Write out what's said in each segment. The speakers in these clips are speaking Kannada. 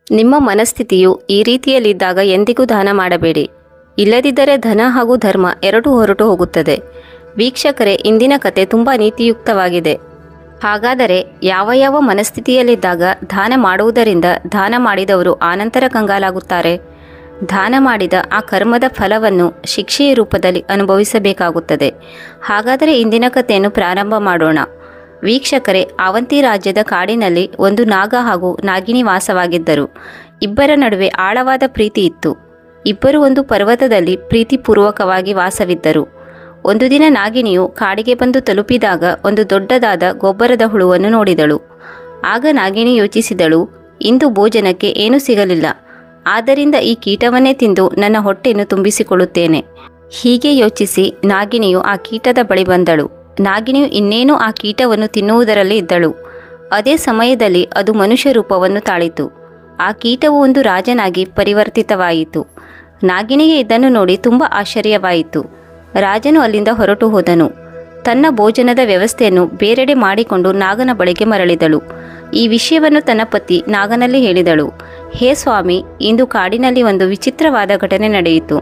ನಿಮ್ಮ ಮನಸ್ಥಿತಿಯು ಈ ರೀತಿಯಲ್ಲಿದ್ದಾಗ ಎಂದಿಗೂ ದಾನ ಮಾಡಬೇಡಿ. ಇಲ್ಲದಿದ್ದರೆ ಧನ ಹಾಗೂ ಧರ್ಮ ಎರಡೂ ಹೊರಟು ಹೋಗುತ್ತದೆ. ವೀಕ್ಷಕರೇ, ಇಂದಿನ ಕತೆ ತುಂಬ ನೀತಿಯುಕ್ತವಾಗಿದೆ. ಹಾಗಾದರೆ ಯಾವ ಯಾವ ಮನಸ್ಥಿತಿಯಲ್ಲಿದ್ದಾಗ ದಾನ ಮಾಡುವುದರಿಂದ ದಾನ ಮಾಡಿದವರು ಆನಂತರ ಕಂಗಾಲಾಗುತ್ತಾರೆ? ದಾನ ಮಾಡಿದ ಆ ಕರ್ಮದ ಫಲವನ್ನು ಶಿಕ್ಷೆಯ ರೂಪದಲ್ಲಿ ಅನುಭವಿಸಬೇಕಾಗುತ್ತದೆ. ಹಾಗಾದರೆ ಇಂದಿನ ಕಥೆಯನ್ನು ಪ್ರಾರಂಭ ಮಾಡೋಣ. ವೀಕ್ಷಕರೇ, ಅವಂತಿ ರಾಜ್ಯದ ಕಾಡಿನಲ್ಲಿ ಒಂದು ನಾಗ ಹಾಗೂ ನಾಗಿನಿ ವಾಸವಾಗಿದ್ದರು. ಇಬ್ಬರ ನಡುವೆ ಆಳವಾದ ಪ್ರೀತಿ ಇತ್ತು. ಇಬ್ಬರು ಒಂದು ಪರ್ವತದಲ್ಲಿ ಪ್ರೀತಿಪೂರ್ವಕವಾಗಿ ವಾಸವಿದ್ದರು. ಒಂದು ದಿನ ನಾಗಿನಿಯು ಕಾಡಿಗೆ ಬಂದು ತಲುಪಿದಾಗ ಒಂದು ದೊಡ್ಡದಾದ ಗೊಬ್ಬರದ ಹುಳುವನ್ನು ನೋಡಿದಳು. ಆಗ ನಾಗಿನಿ ಯೋಚಿಸಿದಳು, ಇಂದು ಭೋಜನಕ್ಕೆ ಏನೂ ಸಿಗಲಿಲ್ಲ, ಆದ್ದರಿಂದ ಈ ಕೀಟವನ್ನೇ ತಿಂದು ನನ್ನ ಹೊಟ್ಟೆಯನ್ನು ತುಂಬಿಸಿಕೊಳ್ಳುತ್ತೇನೆ. ಹೀಗೆ ಯೋಚಿಸಿ ನಾಗಿನಿಯು ಆ ಕೀಟದ ಬಳಿ ಬಂದಳು. ನಾಗಿನಿಯು ಇನ್ನೇನು ಆ ಕೀಟವನ್ನು ತಿನ್ನುವುದರಲ್ಲಿ ಇದ್ದಳು. ಅದೇ ಸಮಯದಲ್ಲಿ ಅದು ಮನುಷ್ಯ ರೂಪವನ್ನು ತಾಳಿತು. ಆ ಕೀಟವು ಒಂದು ರಾಜನಾಗಿ ಪರಿವರ್ತಿತವಾಯಿತು. ನಾಗಿನಿಗೆ ಇದನ್ನು ನೋಡಿ ತುಂಬ ಆಶ್ಚರ್ಯವಾಯಿತು. ರಾಜನು ಅಲ್ಲಿಂದ ಹೊರಟು ಹೋದನು. ತನ್ನ ಭೋಜನದ ವ್ಯವಸ್ಥೆಯನ್ನು ಬೇರೆಡೆ ಮಾಡಿಕೊಂಡು ನಾಗನ ಬಳಿಗೆ ಮರಳಿದಳು. ಈ ವಿಷಯವನ್ನು ತನ್ನ ಪತಿ ನಾಗನಲ್ಲಿ ಹೇಳಿದಳು. ಹೇ ಸ್ವಾಮಿ, ಇಂದು ಕಾಡಿನಲ್ಲಿ ಒಂದು ವಿಚಿತ್ರವಾದ ಘಟನೆ ನಡೆಯಿತು.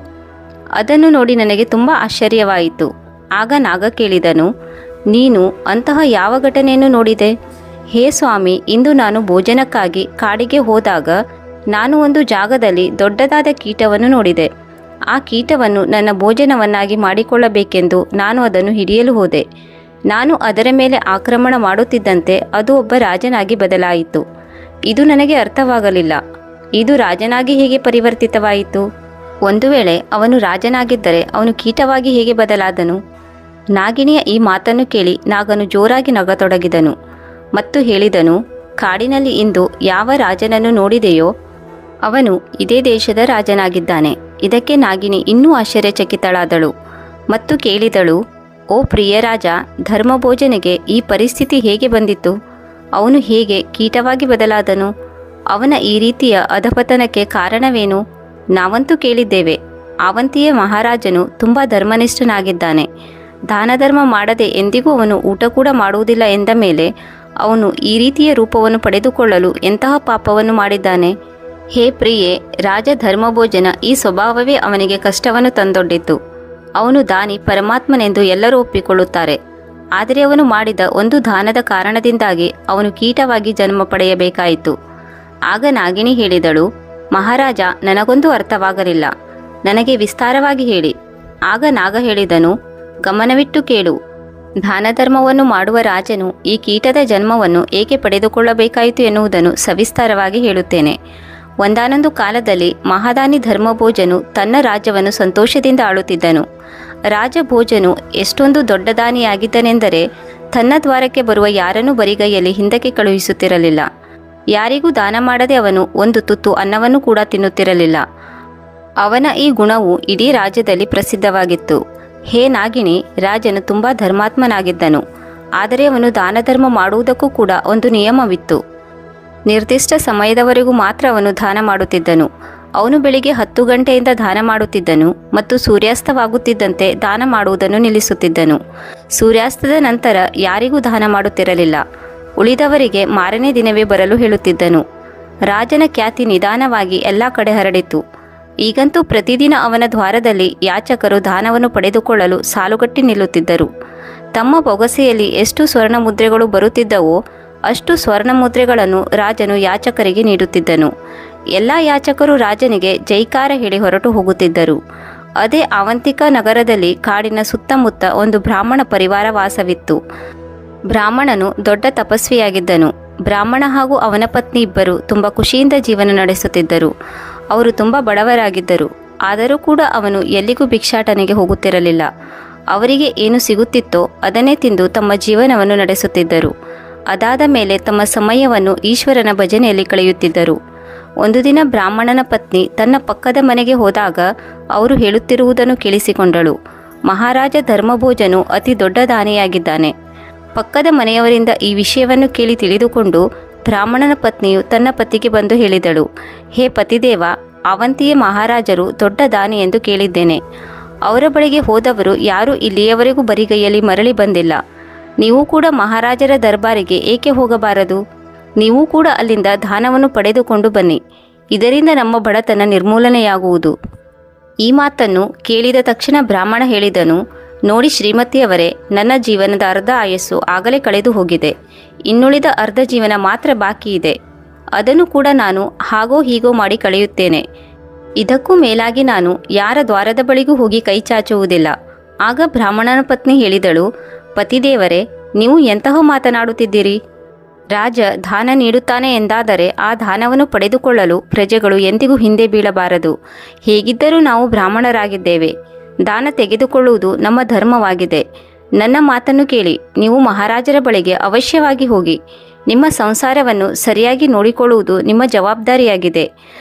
ಅದನ್ನು ನೋಡಿ ನನಗೆ ತುಂಬ ಆಶ್ಚರ್ಯವಾಯಿತು. ಆಗ ನಾಗ ಕೇಳಿದನು, ನೀನು ಅಂತಹ ಯಾವ ಘಟನೆಯನ್ನು ನೋಡಿದೆ? ಹೇ ಸ್ವಾಮಿ, ಇಂದು ನಾನು ಭೋಜನಕ್ಕಾಗಿ ಕಾಡಿಗೆ ಹೋದಾಗ ನಾನು ಒಂದು ಜಾಗದಲ್ಲಿ ದೊಡ್ಡದಾದ ಕೀಟವನ್ನು ನೋಡಿದೆ. ಆ ಕೀಟವನ್ನು ನನ್ನ ಭೋಜನವನ್ನಾಗಿ ಮಾಡಿಕೊಳ್ಳಬೇಕೆಂದು ನಾನು ಅದನ್ನು ಹಿಡಿಯಲು ಹೋದೆ. ನಾನು ಅದರ ಮೇಲೆ ಆಕ್ರಮಣ ಮಾಡುತ್ತಿದ್ದಂತೆ ಅದು ಒಬ್ಬ ರಾಜನಾಗಿ ಬದಲಾಯಿತು. ಇದು ನನಗೆ ಅರ್ಥವಾಗಲಿಲ್ಲ. ಇದು ರಾಜನಾಗಿ ಹೇಗೆ ಪರಿವರ್ತಿತವಾಯಿತು? ಒಂದು ವೇಳೆ ಅವನು ರಾಜನಾಗಿದ್ದರೆ ಅವನು ಕೀಟವಾಗಿ ಹೇಗೆ ಬದಲಾದನು? ನಾಗಿನಿಯ ಈ ಮಾತನ್ನು ಕೇಳಿ ನಾಗನು ಜೋರಾಗಿ ನಗತೊಡಗಿದನು ಮತ್ತು ಹೇಳಿದನು, ಕಾಡಿನಲ್ಲಿ ಇಂದು ಯಾವ ರಾಜನನ್ನು ನೋಡಿದೆಯೋ ಅವನು ಇದೇ ದೇಶದ ರಾಜನಾಗಿದ್ದಾನೆ. ಇದಕ್ಕೆ ನಾಗಿನಿ ಇನ್ನೂ ಆಶ್ಚರ್ಯಚಕಿತಳಾದಳು ಮತ್ತು ಕೇಳಿದಳು, ಓ ಪ್ರಿಯ ರಾಜ, ಧರ್ಮಭೋಜನಿಗೆ ಈ ಪರಿಸ್ಥಿತಿ ಹೇಗೆ ಬಂದಿತು? ಅವನು ಹೇಗೆ ಕೀಟವಾಗಿ ಬದಲಾದನು? ಅವನ ಈ ರೀತಿಯ ಅಧಪತನಕ್ಕೆ ಕಾರಣವೇನು? ನಾವಂತೂ ಕೇಳಿದ್ದೇವೆ, ಅವಂತಿಯ ಮಹಾರಾಜನು ತುಂಬ ಧರ್ಮನಿಷ್ಠನಾಗಿದ್ದಾನೆ. ದಾನ ಧರ್ಮ ಮಾಡದೆ ಎಂದಿಗೂ ಅವನು ಊಟ ಕೂಡ ಮಾಡುವುದಿಲ್ಲ ಎಂದ ಮೇಲೆ ಅವನು ಈ ರೀತಿಯ ರೂಪವನ್ನು ಪಡೆದುಕೊಳ್ಳಲು ಎಂತಹ ಪಾಪವನ್ನು ಮಾಡಿದ್ದಾನೆ? ಹೇ ಪ್ರಿಯೆ, ರಾಜ ಧರ್ಮಭೋಜನ ಈ ಸ್ವಭಾವವೇ ಅವನಿಗೆ ಕಷ್ಟವನ್ನು ತಂದೊಡ್ಡಿತು. ಅವನು ದಾನಿ ಪರಮಾತ್ಮನೆಂದು ಎಲ್ಲರೂ ಒಪ್ಪಿಕೊಳ್ಳುತ್ತಾರೆ. ಆದರೆ ಅವನು ಮಾಡಿದ ಒಂದು ದಾನದ ಕಾರಣದಿಂದಾಗಿ ಅವನು ಕೀಟವಾಗಿ ಜನ್ಮ ಪಡೆಯಬೇಕಾಯಿತು. ಆಗ ನಾಗಿನಿ ಹೇಳಿದಳು, ಮಹಾರಾಜ, ನನಗೊಂದು ಅರ್ಥವಾಗಲಿಲ್ಲ, ನನಗೆ ವಿಸ್ತಾರವಾಗಿ ಹೇಳಿ. ಆಗ ನಾಗ ಹೇಳಿದನು, ಗಮನವಿಟ್ಟು ಕೇಳು. ದಾನ ಧರ್ಮವನ್ನು ಮಾಡುವ ರಾಜನು ಈ ಕೀಟದ ಜನ್ಮವನ್ನು ಏಕೆ ಪಡೆದುಕೊಳ್ಳಬೇಕಾಯಿತು ಎನ್ನುವುದನ್ನು ಸವಿಸ್ತಾರವಾಗಿ ಹೇಳುತ್ತೇನೆ. ಒಂದಾನೊಂದು ಕಾಲದಲ್ಲಿ ಮಹಾದಾನಿ ಧರ್ಮಭೋಜನು ತನ್ನ ರಾಜ್ಯವನ್ನು ಸಂತೋಷದಿಂದ ಆಳುತ್ತಿದ್ದನು. ರಾಜಭೋಜನು ಎಷ್ಟೊಂದು ದೊಡ್ಡ ದಾನಿಯಾಗಿದ್ದನೆಂದರೆ ತನ್ನ ದ್ವಾರಕ್ಕೆ ಬರುವ ಯಾರನ್ನೂ ಬರಿಗೈಯಲ್ಲಿ ಹಿಂದಕ್ಕೆ ಕಳುಹಿಸುತ್ತಿರಲಿಲ್ಲ. ಯಾರಿಗೂ ದಾನ ಮಾಡದೆ ಅವನು ಒಂದು ತುತ್ತು ಅನ್ನವನ್ನು ಕೂಡ ತಿನ್ನುತ್ತಿರಲಿಲ್ಲ. ಅವನ ಈ ಗುಣವು ಇಡೀ ರಾಜ್ಯದಲ್ಲಿ ಪ್ರಸಿದ್ಧವಾಗಿತ್ತು. ಹೇ ನಾಗಿನಿ, ರಾಜನು ತುಂಬ ಧರ್ಮಾತ್ಮನಾಗಿದ್ದನು. ಆದರೆ ಅವನು ದಾನ ಧರ್ಮ ಮಾಡುವುದಕ್ಕೂ ಕೂಡ ಒಂದು ನಿಯಮವಿತ್ತು. ನಿರ್ದಿಷ್ಟ ಸಮಯದವರೆಗೂ ಮಾತ್ರ ಅವನು ದಾನ ಮಾಡುತ್ತಿದ್ದನು. ಅವನು ಬೆಳಿಗ್ಗೆ 10 ಗಂಟೆಯಿಂದ ದಾನ ಮಾಡುತ್ತಿದ್ದನು ಮತ್ತು ಸೂರ್ಯಾಸ್ತವಾಗುತ್ತಿದ್ದಂತೆ ದಾನ ಮಾಡುವುದನ್ನು ನಿಲ್ಲಿಸುತ್ತಿದ್ದನು. ಸೂರ್ಯಾಸ್ತದ ನಂತರ ಯಾರಿಗೂ ದಾನ ಮಾಡುತ್ತಿರಲಿಲ್ಲ. ಉಳಿದವರಿಗೆ ಮಾರನೇ ದಿನವೇ ಬರಲು ಹೇಳುತ್ತಿದ್ದನು. ರಾಜನ ಖ್ಯಾತಿ ನಿಧಾನವಾಗಿ ಎಲ್ಲ ಕಡೆ ಹರಡಿತು. ಈಗಂತೂ ಪ್ರತಿದಿನ ಅವನ ದ್ವಾರದಲ್ಲಿ ಯಾಚಕರು ದಾನವನ್ನು ಪಡೆದುಕೊಳ್ಳಲು ಸಾಲುಗಟ್ಟಿ ನಿಲ್ಲುತ್ತಿದ್ದರು. ತಮ್ಮ ಬೊಗಸೆಯಲ್ಲಿ ಎಷ್ಟು ಸ್ವರ್ಣ ಮುದ್ರೆಗಳು ಬರುತ್ತಿದ್ದವೋ ಅಷ್ಟು ಸ್ವರ್ಣ ಮುದ್ರೆಗಳನ್ನು ರಾಜನು ಯಾಚಕರಿಗೆ ನೀಡುತ್ತಿದ್ದನು. ಎಲ್ಲ ಯಾಚಕರು ರಾಜನಿಗೆ ಜೈಕಾರ ಹೇಳಿ ಹೊರಟು ಹೋಗುತ್ತಿದ್ದರು. ಅದೇ ಅವಂತಿಕಾ ನಗರದಲ್ಲಿ ಕಾಡಿನ ಸುತ್ತಮುತ್ತ ಒಂದು ಬ್ರಾಹ್ಮಣ ಪರಿವಾರ ವಾಸವಿತ್ತು. ಬ್ರಾಹ್ಮಣನು ದೊಡ್ಡ ತಪಸ್ವಿಯಾಗಿದ್ದನು. ಬ್ರಾಹ್ಮಣ ಹಾಗೂ ಅವನ ಪತ್ನಿ ಇಬ್ಬರು ತುಂಬ ಖುಷಿಯಿಂದ ಜೀವನ ನಡೆಸುತ್ತಿದ್ದರು. ಅವರು ತುಂಬ ಬಡವರಾಗಿದ್ದರು. ಆದರೂ ಕೂಡ ಅವನು ಎಲ್ಲಿಗೂ ಭಿಕ್ಷಾಟನೆಗೆ ಹೋಗುತ್ತಿರಲಿಲ್ಲ. ಅವರಿಗೆ ಏನು ಸಿಗುತ್ತಿತ್ತೋ ಅದನ್ನೇ ತಿಂದು ತಮ್ಮ ಜೀವನವನ್ನು ನಡೆಸುತ್ತಿದ್ದರು. ಅದಾದ ಮೇಲೆ ತಮ್ಮ ಸಮಯವನ್ನು ಈಶ್ವರನ ಭಜನೆಯಲ್ಲಿ ಕಳೆಯುತ್ತಿದ್ದರು. ಒಂದು ದಿನ ಬ್ರಾಹ್ಮಣನ ಪತ್ನಿ ತನ್ನ ಪಕ್ಕದ ಮನೆಗೆ ಹೋದಾಗ ಅವರು ಹೇಳುತ್ತಿರುವುದನ್ನು ಕೇಳಿಸಿಕೊಂಡಳು. ಮಹಾರಾಜ ಧರ್ಮಭೋಜನು ಅತಿ ದೊಡ್ಡ ದಾನಿಯಾಗಿದ್ದಾನೆ. ಪಕ್ಕದ ಮನೆಯವರಿಂದ ಈ ವಿಷಯವನ್ನು ಕೇಳಿ ತಿಳಿದುಕೊಂಡು ಬ್ರಾಹ್ಮಣನ ಪತ್ನಿಯು ತನ್ನ ಪತಿಗೆ ಬಂದು ಹೇಳಿದಳು, ಹೇ ಪತಿದೇವ, ಅವಂತಿಯ ಮಹಾರಾಜರು ದೊಡ್ಡ ದಾನಿ ಎಂದು ಕೇಳಿದ್ದೇನೆ. ಅವರ ಬಳಿಗೆ ಹೋದವರು ಯಾರೂ ಇಲ್ಲಿಯವರೆಗೂ ಬರಿಗೈಯಲ್ಲಿ ಮರಳಿ ಬಂದಿಲ್ಲ. ನೀವು ಕೂಡ ಮಹಾರಾಜರ ದರ್ಬಾರಿಗೆ ಏಕೆ ಹೋಗಬಾರದು? ನೀವು ಕೂಡ ಅಲ್ಲಿಂದ ದಾನವನ್ನು ಪಡೆದುಕೊಂಡು ಬನ್ನಿ. ಇದರಿಂದ ನಮ್ಮ ಬಡತನ ನಿರ್ಮೂಲನೆಯಾಗುವುದು. ಈ ಮಾತನ್ನು ಕೇಳಿದ ತಕ್ಷಣ ಬ್ರಾಹ್ಮಣ ಹೇಳಿದನು, ನೋಡಿ ಶ್ರೀಮತಿಯವರೇ, ನನ್ನ ಜೀವನದ ಅರ್ಧ ಆಯಸ್ಸು ಆಗಲೇ ಕಳೆದು ಹೋಗಿದೆ. ಇನ್ನುಳಿದ ಅರ್ಧ ಜೀವನ ಮಾತ್ರ ಬಾಕಿ ಇದೆ. ಅದನ್ನು ಕೂಡ ನಾನು ಹಾಗೋ ಹೀಗೋ ಮಾಡಿ ಕಳೆಯುತ್ತೇನೆ. ಇದಕ್ಕೂ ಮೇಲಾಗಿ ನಾನು ಯಾರ ದ್ವಾರದ ಬಳಿಗೂ ಹೋಗಿ ಕೈ ಚಾಚುವುದಿಲ್ಲ. ಆಗ ಬ್ರಾಹ್ಮಣನ ಪತ್ನಿ ಹೇಳಿದಳು, ಪತಿದೇವರೇ, ನೀವು ಎಂತಹ ಮಾತನಾಡುತ್ತಿದ್ದೀರಿ? ರಾಜ ದಾನ ನೀಡುತ್ತಾನೆ ಎಂದಾದರೆ ಆ ದಾನವನ್ನು ಪಡೆದುಕೊಳ್ಳಲು ಪ್ರಜೆಗಳು ಎಂದಿಗೂ ಹಿಂದೆ ಬೀಳಬಾರದು. ಹೇಗಿದ್ದರೂ ನಾವು ಬ್ರಾಹ್ಮಣರಾಗಿದ್ದೇವೆ. ದಾನ ತೆಗೆದುಕೊಳ್ಳುವುದು ನಮ್ಮ ಧರ್ಮವಾಗಿದೆ. ನನ್ನ ಮಾತನ್ನು ಕೇಳಿ ನೀವು ಮಹಾರಾಜರ ಬಳಿಗೆ ಅವಶ್ಯವಾಗಿ ಹೋಗಿ. ನಿಮ್ಮ ಸಂಸಾರವನ್ನು ಸರಿಯಾಗಿ ನೋಡಿಕೊಳ್ಳುವುದು ನಿಮ್ಮ ಜವಾಬ್ದಾರಿಯಾಗಿದೆ.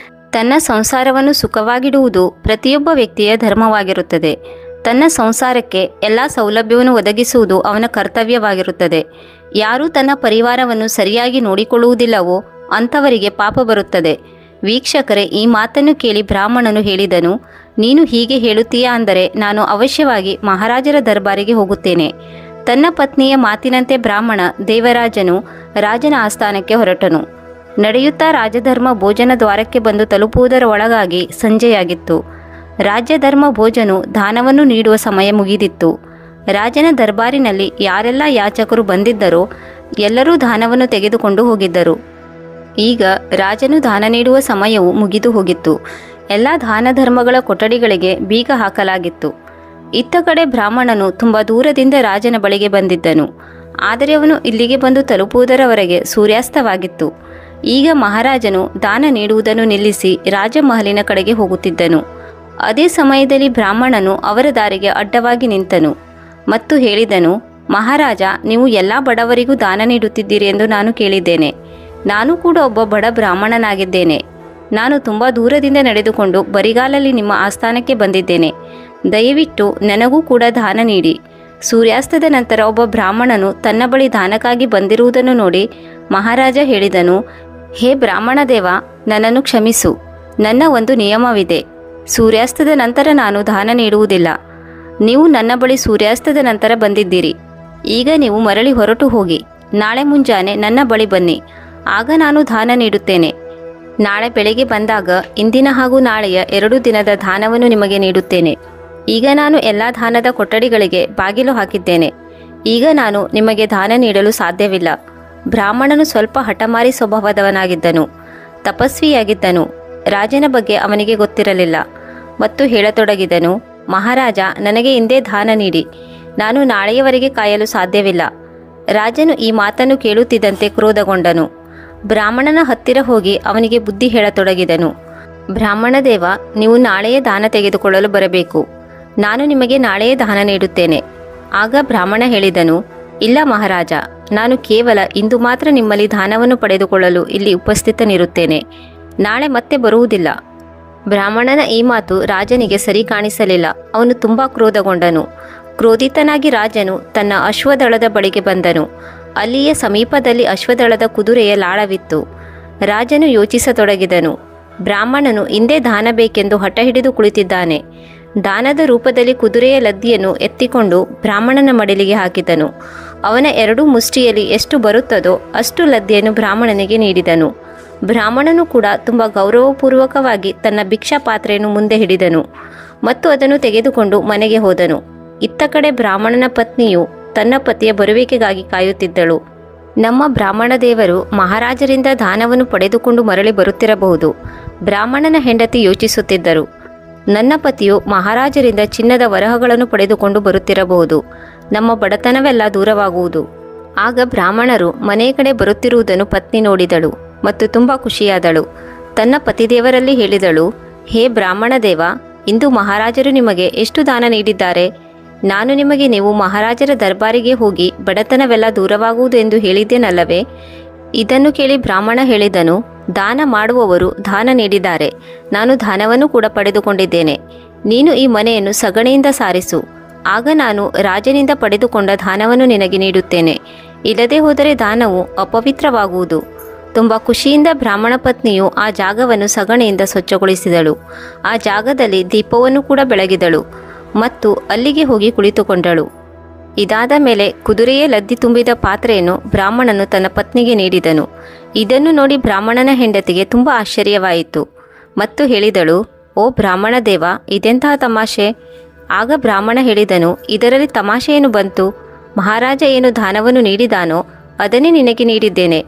ತನ್ನ ಸಂಸಾರವನ್ನು ಸುಖವಾಗಿಡುವುದು ಪ್ರತಿಯೊಬ್ಬ ವ್ಯಕ್ತಿಯ ಧರ್ಮವಾಗಿರುತ್ತದೆ. ತನ್ನ ಸಂಸಾರಕ್ಕೆ ಎಲ್ಲ ಸೌಲಭ್ಯವನ್ನು ಒದಗಿಸುವುದು ಅವನ ಕರ್ತವ್ಯವಾಗಿರುತ್ತದೆ. ಯಾರು ತನ್ನ ಪರಿವಾರವನ್ನು ಸರಿಯಾಗಿ ನೋಡಿಕೊಳ್ಳುವುದಿಲ್ಲವೋ ಅಂಥವರಿಗೆ ಪಾಪ ಬರುತ್ತದೆ. ವೀಕ್ಷಕರೇ, ಈ ಮಾತನ್ನು ಕೇಳಿ ಬ್ರಾಹ್ಮಣನು ಹೇಳಿದನು, ನೀನು ಹೀಗೆ ಹೇಳುತ್ತೀಯಾ ಅಂದರೆ ನಾನು ಅವಶ್ಯವಾಗಿ ಮಹಾರಾಜರ ದರ್ಬಾರಿಗೆ ಹೋಗುತ್ತೇನೆ. ತನ್ನ ಪತ್ನಿಯ ಮಾತಿನಂತೆ ಬ್ರಾಹ್ಮಣ ದೇವರಾಜನು ರಾಜನ ಆಸ್ಥಾನಕ್ಕೆ ಹೊರಟನು. ನಡೆಯುತ್ತಾ ರಾಜಧರ್ಮ ಭೋಜನ ದ್ವಾರಕ್ಕೆ ಬಂದು ತಲುಪುವುದರ ಒಳಗಾಗಿ ಸಂಜೆಯಾಗಿತ್ತು. ರಾಜ್ಯಧರ್ಮ ಭೋಜನು ದಾನವನ್ನು ನೀಡುವ ಸಮಯ ಮುಗಿದಿತ್ತು. ರಾಜನ ದರ್ಬಾರಿನಲ್ಲಿ ಯಾರೆಲ್ಲ ಯಾಚಕರು ಬಂದಿದ್ದರೋ ಎಲ್ಲರೂ ದಾನವನ್ನು ತೆಗೆದುಕೊಂಡು ಹೋಗಿದ್ದರು. ಈಗ ರಾಜನು ದಾನ ನೀಡುವ ಸಮಯವು ಮುಗಿದು ಹೋಗಿತ್ತು. ಎಲ್ಲ ದಾನ ಧರ್ಮಗಳ ಕೊಠಡಿಗಳಿಗೆ ಬೀಗ ಹಾಕಲಾಗಿತ್ತು. ಇತ್ತ ಕಡೆ ಬ್ರಾಹ್ಮಣನು ತುಂಬ ದೂರದಿಂದ ರಾಜನ ಬಳಿಗೆ ಬಂದಿದ್ದನು. ಆದರೆ ಅವನು ಇಲ್ಲಿಗೆ ಬಂದು ತಲುಪುವುದರವರೆಗೆ ಸೂರ್ಯಾಸ್ತವಾಗಿತ್ತು. ಈಗ ಮಹಾರಾಜನು ದಾನ ನೀಡುವುದನ್ನು ನಿಲ್ಲಿಸಿ ರಾಜಮಹಲಿನ ಕಡೆಗೆ ಹೋಗುತ್ತಿದ್ದನು. ಅದೇ ಸಮಯದಲ್ಲಿ ಬ್ರಾಹ್ಮಣನು ಅವರ ದಾರಿಗೆ ಅಡ್ಡವಾಗಿ ನಿಂತನು ಮತ್ತು ಹೇಳಿದನು, ಮಹಾರಾಜ, ನೀವು ಎಲ್ಲ ಬಡವರಿಗೂ ದಾನ ನೀಡುತ್ತಿದ್ದೀರಿ ಎಂದು ನಾನು ಕೇಳಿದ್ದೇನೆ. ನಾನು ಕೂಡ ಒಬ್ಬ ಬಡ ಬ್ರಾಹ್ಮಣನಾಗಿದ್ದೇನೆ. ನಾನು ತುಂಬ ದೂರದಿಂದ ನಡೆದುಕೊಂಡು ಬರಿಗಾಲಲ್ಲಿ ನಿಮ್ಮ ಆಸ್ಥಾನಕ್ಕೆ ಬಂದಿದ್ದೇನೆ. ದಯವಿಟ್ಟು ನನಗೂ ಕೂಡ ದಾನ ನೀಡಿ. ಸೂರ್ಯಾಸ್ತದ ನಂತರ ಒಬ್ಬ ಬ್ರಾಹ್ಮಣನು ತನ್ನ ಬಳಿ ದಾನಕ್ಕಾಗಿ ಬಂದಿರುವುದನ್ನು ನೋಡಿ ಮಹಾರಾಜ ಹೇಳಿದನು, ಹೇ ಬ್ರಾಹ್ಮಣ ದೇವ, ನನ್ನನ್ನು ಕ್ಷಮಿಸು. ನನ್ನ ಒಂದು ನಿಯಮವಿದೆ. ಸೂರ್ಯಾಸ್ತದ ನಂತರ ನಾನು ದಾನ ನೀಡುವುದಿಲ್ಲ. ನೀವು ನನ್ನ ಬಳಿ ಸೂರ್ಯಾಸ್ತದ ನಂತರ ಬಂದಿದ್ದೀರಿ. ಈಗ ನೀವು ಮರಳಿ ಹೊರಟು ಹೋಗಿ. ನಾಳೆ ಮುಂಜಾನೆ ನನ್ನ ಬಳಿ ಬನ್ನಿ. ಆಗ ನಾನು ದಾನ ನೀಡುತ್ತೇನೆ. ನಾಳೆ ಬೆಳಗ್ಗೆ ಬಂದಾಗ ಇಂದಿನ ಹಾಗೂ ನಾಳೆಯ 2 ದಿನದ ದಾನವನ್ನು ನಿಮಗೆ ನೀಡುತ್ತೇನೆ. ಈಗ ನಾನು ಎಲ್ಲ ದಾನದ ಕೊಠಡಿಗಳಿಗೆ ಬಾಗಿಲು ಹಾಕಿದ್ದೇನೆ. ಈಗ ನಾನು ನಿಮಗೆ ದಾನ ನೀಡಲು ಸಾಧ್ಯವಿಲ್ಲ. ಬ್ರಾಹ್ಮಣನು ಸ್ವಲ್ಪ ಹಠಮಾರಿ ಸ್ವಭಾವದವನಾಗಿದ್ದನು. ತಪಸ್ವಿಯಾಗಿದ್ದನು. ರಾಜನ ಬಗ್ಗೆ ಅವನಿಗೆ ಗೊತ್ತಿರಲಿಲ್ಲ ಮತ್ತು ಹೇಳತೊಡಗಿದನು, ಮಹಾರಾಜ, ನನಗೆ ಇಂದೇ ದಾನ ನೀಡಿ. ನಾನು ನಾಳೆಯವರೆಗೆ ಕಾಯಲು ಸಾಧ್ಯವಿಲ್ಲ. ರಾಜನು ಈ ಮಾತನ್ನು ಕೇಳುತ್ತಿದ್ದಂತೆ ಕ್ರೋಧಗೊಂಡನು. ಬ್ರಾಹ್ಮಣನ ಹತ್ತಿರ ಹೋಗಿ ಅವನಿಗೆ ಬುದ್ಧಿ ಹೇಳತೊಡಗಿದನು. ಬ್ರಾಹ್ಮಣ ದೇವ, ನೀವು ನಾಳೆಯೇ ದಾನ ತೆಗೆದುಕೊಳ್ಳಲು ಬರಬೇಕು. ನಾನು ನಿಮಗೆ ನಾಳೆಯೇ ದಾನ ನೀಡುತ್ತೇನೆ. ಆಗ ಬ್ರಾಹ್ಮಣ ಹೇಳಿದನು, ಇಲ್ಲ ಮಹಾರಾಜ, ನಾನು ಕೇವಲ ಇಂದು ಮಾತ್ರ ನಿಮ್ಮಲ್ಲಿ ದಾನವನ್ನು ಪಡೆದುಕೊಳ್ಳಲು ಇಲ್ಲಿ ಉಪಸ್ಥಿತನಿರುತ್ತೇನೆ. ನಾಳೆ ಮತ್ತೆ ಬರುವುದಿಲ್ಲ. ಬ್ರಾಹ್ಮಣನ ಈ ಮಾತು ರಾಜನಿಗೆ ಸರಿ ಕಾಣಿಸಲಿಲ್ಲ. ಅವನು ತುಂಬ ಕ್ರೋಧಗೊಂಡನು. ಕ್ರೋಧಿತನಾಗಿ ರಾಜನು ತನ್ನ ಅಶ್ವದಳದ ಬಳಿಗೆ ಬಂದನು. ಅಲ್ಲಿಯೇ ಸಮೀಪದಲ್ಲಿ ಅಶ್ವದಳದ ಕುದುರೆಯ ಲಾಳವಿತ್ತು. ರಾಜನು ಯೋಚಿಸತೊಡಗಿದನು. ಬ್ರಾಹ್ಮಣನು ಇಂದೇ ದಾನ ಬೇಕೆಂದು ಹಠ ಹಿಡಿದು ಕುಳಿತಿದ್ದಾನೆ. ದಾನದ ರೂಪದಲ್ಲಿ ಕುದುರೆಯ ಲದ್ದಿಯನ್ನು ಎತ್ತಿಕೊಂಡು ಬ್ರಾಹ್ಮಣನ ಮಡಿಲಿಗೆ ಹಾಕಿದನು. ಅವನ 2 ಮುಷ್ಟಿಯಲ್ಲಿ ಎಷ್ಟು ಬರುತ್ತದೋ ಅಷ್ಟು ಲದ್ದಿಯನ್ನು ಬ್ರಾಹ್ಮಣನಿಗೆ ನೀಡಿದನು. ಬ್ರಾಹ್ಮಣನು ಕೂಡ ತುಂಬ ಗೌರವಪೂರ್ವಕವಾಗಿ ತನ್ನ ಭಿಕ್ಷಾ ಪಾತ್ರೆಯನ್ನು ಮುಂದೆ ಹಿಡಿದನು ಮತ್ತು ಅದನ್ನು ತೆಗೆದುಕೊಂಡು ಮನೆಗೆ ಹೋದನು. ಇತ್ತ ಕಡೆ ಬ್ರಾಹ್ಮಣನ ಪತ್ನಿಯು ತನ್ನ ಪತಿಯ ಬರುವಿಕೆಗಾಗಿ ಕಾಯುತ್ತಿದ್ದಳು. ನಮ್ಮ ಬ್ರಾಹ್ಮಣ ದೇವರು ಮಹಾರಾಜರಿಂದ ದಾನವನ್ನು ಪಡೆದುಕೊಂಡು ಮರಳಿ ಬರುತ್ತಿರಬಹುದು. ಬ್ರಾಹ್ಮಣನ ಹೆಂಡತಿ ಯೋಚಿಸುತ್ತಿದ್ದರು. ನನ್ನ ಪತಿಯು ಮಹಾರಾಜರಿಂದ ಚಿನ್ನದ ವರಹಗಳನ್ನು ಪಡೆದುಕೊಂಡು ಬರುತ್ತಿರಬಹುದು. ನಮ್ಮ ಬಡತನವೆಲ್ಲ ದೂರವಾಗುವುದು. ಆಗ ಬ್ರಾಹ್ಮಣರು ಮನೆಯ ಕಡೆ ಬರುತ್ತಿರುವುದನ್ನು ಪತ್ನಿ ನೋಡಿದಳು ಮತ್ತು ತುಂಬ ಖುಷಿಯಾದಳು. ತನ್ನ ಪತಿದೇವರಲ್ಲಿ ಹೇಳಿದಳು, ಹೇ ಬ್ರಾಹ್ಮಣ ದೇವ, ಇಂದು ಮಹಾರಾಜರು ನಿಮಗೆ ಎಷ್ಟು ದಾನ ನೀಡಿದ್ದಾರೆ? ನಾನು ನಿಮಗೆ ನೀವು ಮಹಾರಾಜರ ದರ್ಬಾರಿಗೆ ಹೋಗಿ ಬಡತನವೆಲ್ಲ ದೂರವಾಗುವುದು ಎಂದು ಹೇಳಿದ್ದೇನಲ್ಲವೇ? ಇದನ್ನು ಕೇಳಿ ಬ್ರಾಹ್ಮಣ ಹೇಳಿದನು, ದಾನ ಮಾಡುವವರು ದಾನ ನೀಡಿದ್ದಾರೆ. ನಾನು ದಾನವನ್ನು ಕೂಡ ಪಡೆದುಕೊಂಡಿದ್ದೇನೆ. ನೀನು ಈ ಮನೆಯನ್ನು ಸಗಣಿಯಿಂದ ಸಾರಿಸು. ಆಗ ನಾನು ರಾಜನಿಂದ ಪಡೆದುಕೊಂಡ ದಾನವನ್ನು ನಿನಗೆ ನೀಡುತ್ತೇನೆ. ಇಲ್ಲದೆ ಹೋದರೆ ದಾನವು ಅಪವಿತ್ರವಾಗುವುದು. ತುಂಬ ಖುಷಿಯಿಂದ ಬ್ರಾಹ್ಮಣ ಪತ್ನಿಯು ಆ ಜಾಗವನ್ನು ಸಗಣಿಯಿಂದ ಸ್ವಚ್ಛಗೊಳಿಸಿದಳು. ಆ ಜಾಗದಲ್ಲಿ ದೀಪವನ್ನು ಕೂಡ ಬೆಳಗಿದಳು ಮತ್ತು ಅಲ್ಲಿಗೆ ಹೋಗಿ ಕುಳಿತುಕೊಂಡಳು. ಇದಾದ ಮೇಲೆ ಕುದುರೆಯ ಲದ್ದಿ ತುಂಬಿದ ಪಾತ್ರೆಯನ್ನು ಬ್ರಾಹ್ಮಣನು ತನ್ನ ಪತ್ನಿಗೆ ನೀಡಿದನು. ಇದನ್ನು ನೋಡಿ ಬ್ರಾಹ್ಮಣನ ಹೆಂಡತಿಗೆ ತುಂಬ ಆಶ್ಚರ್ಯವಾಯಿತು. ಮತ್ತು ಹೇಳಿದಳು, ಓ ಬ್ರಾಹ್ಮಣ ದೇವ, ಇದೆಂತಹ ತಮಾಷೆ? ಆಗ ಬ್ರಾಹ್ಮಣ ಹೇಳಿದನು, ಇದರಲ್ಲಿ ತಮಾಷೆ ಏನು ಬಂತು? ಮಹಾರಾಜ ಏನು ದಾನವನ್ನು ನೀಡಿದಾನೋ ಅದನ್ನೇ ನಿನಗೆ ನೀಡಿದ್ದೇನೆ.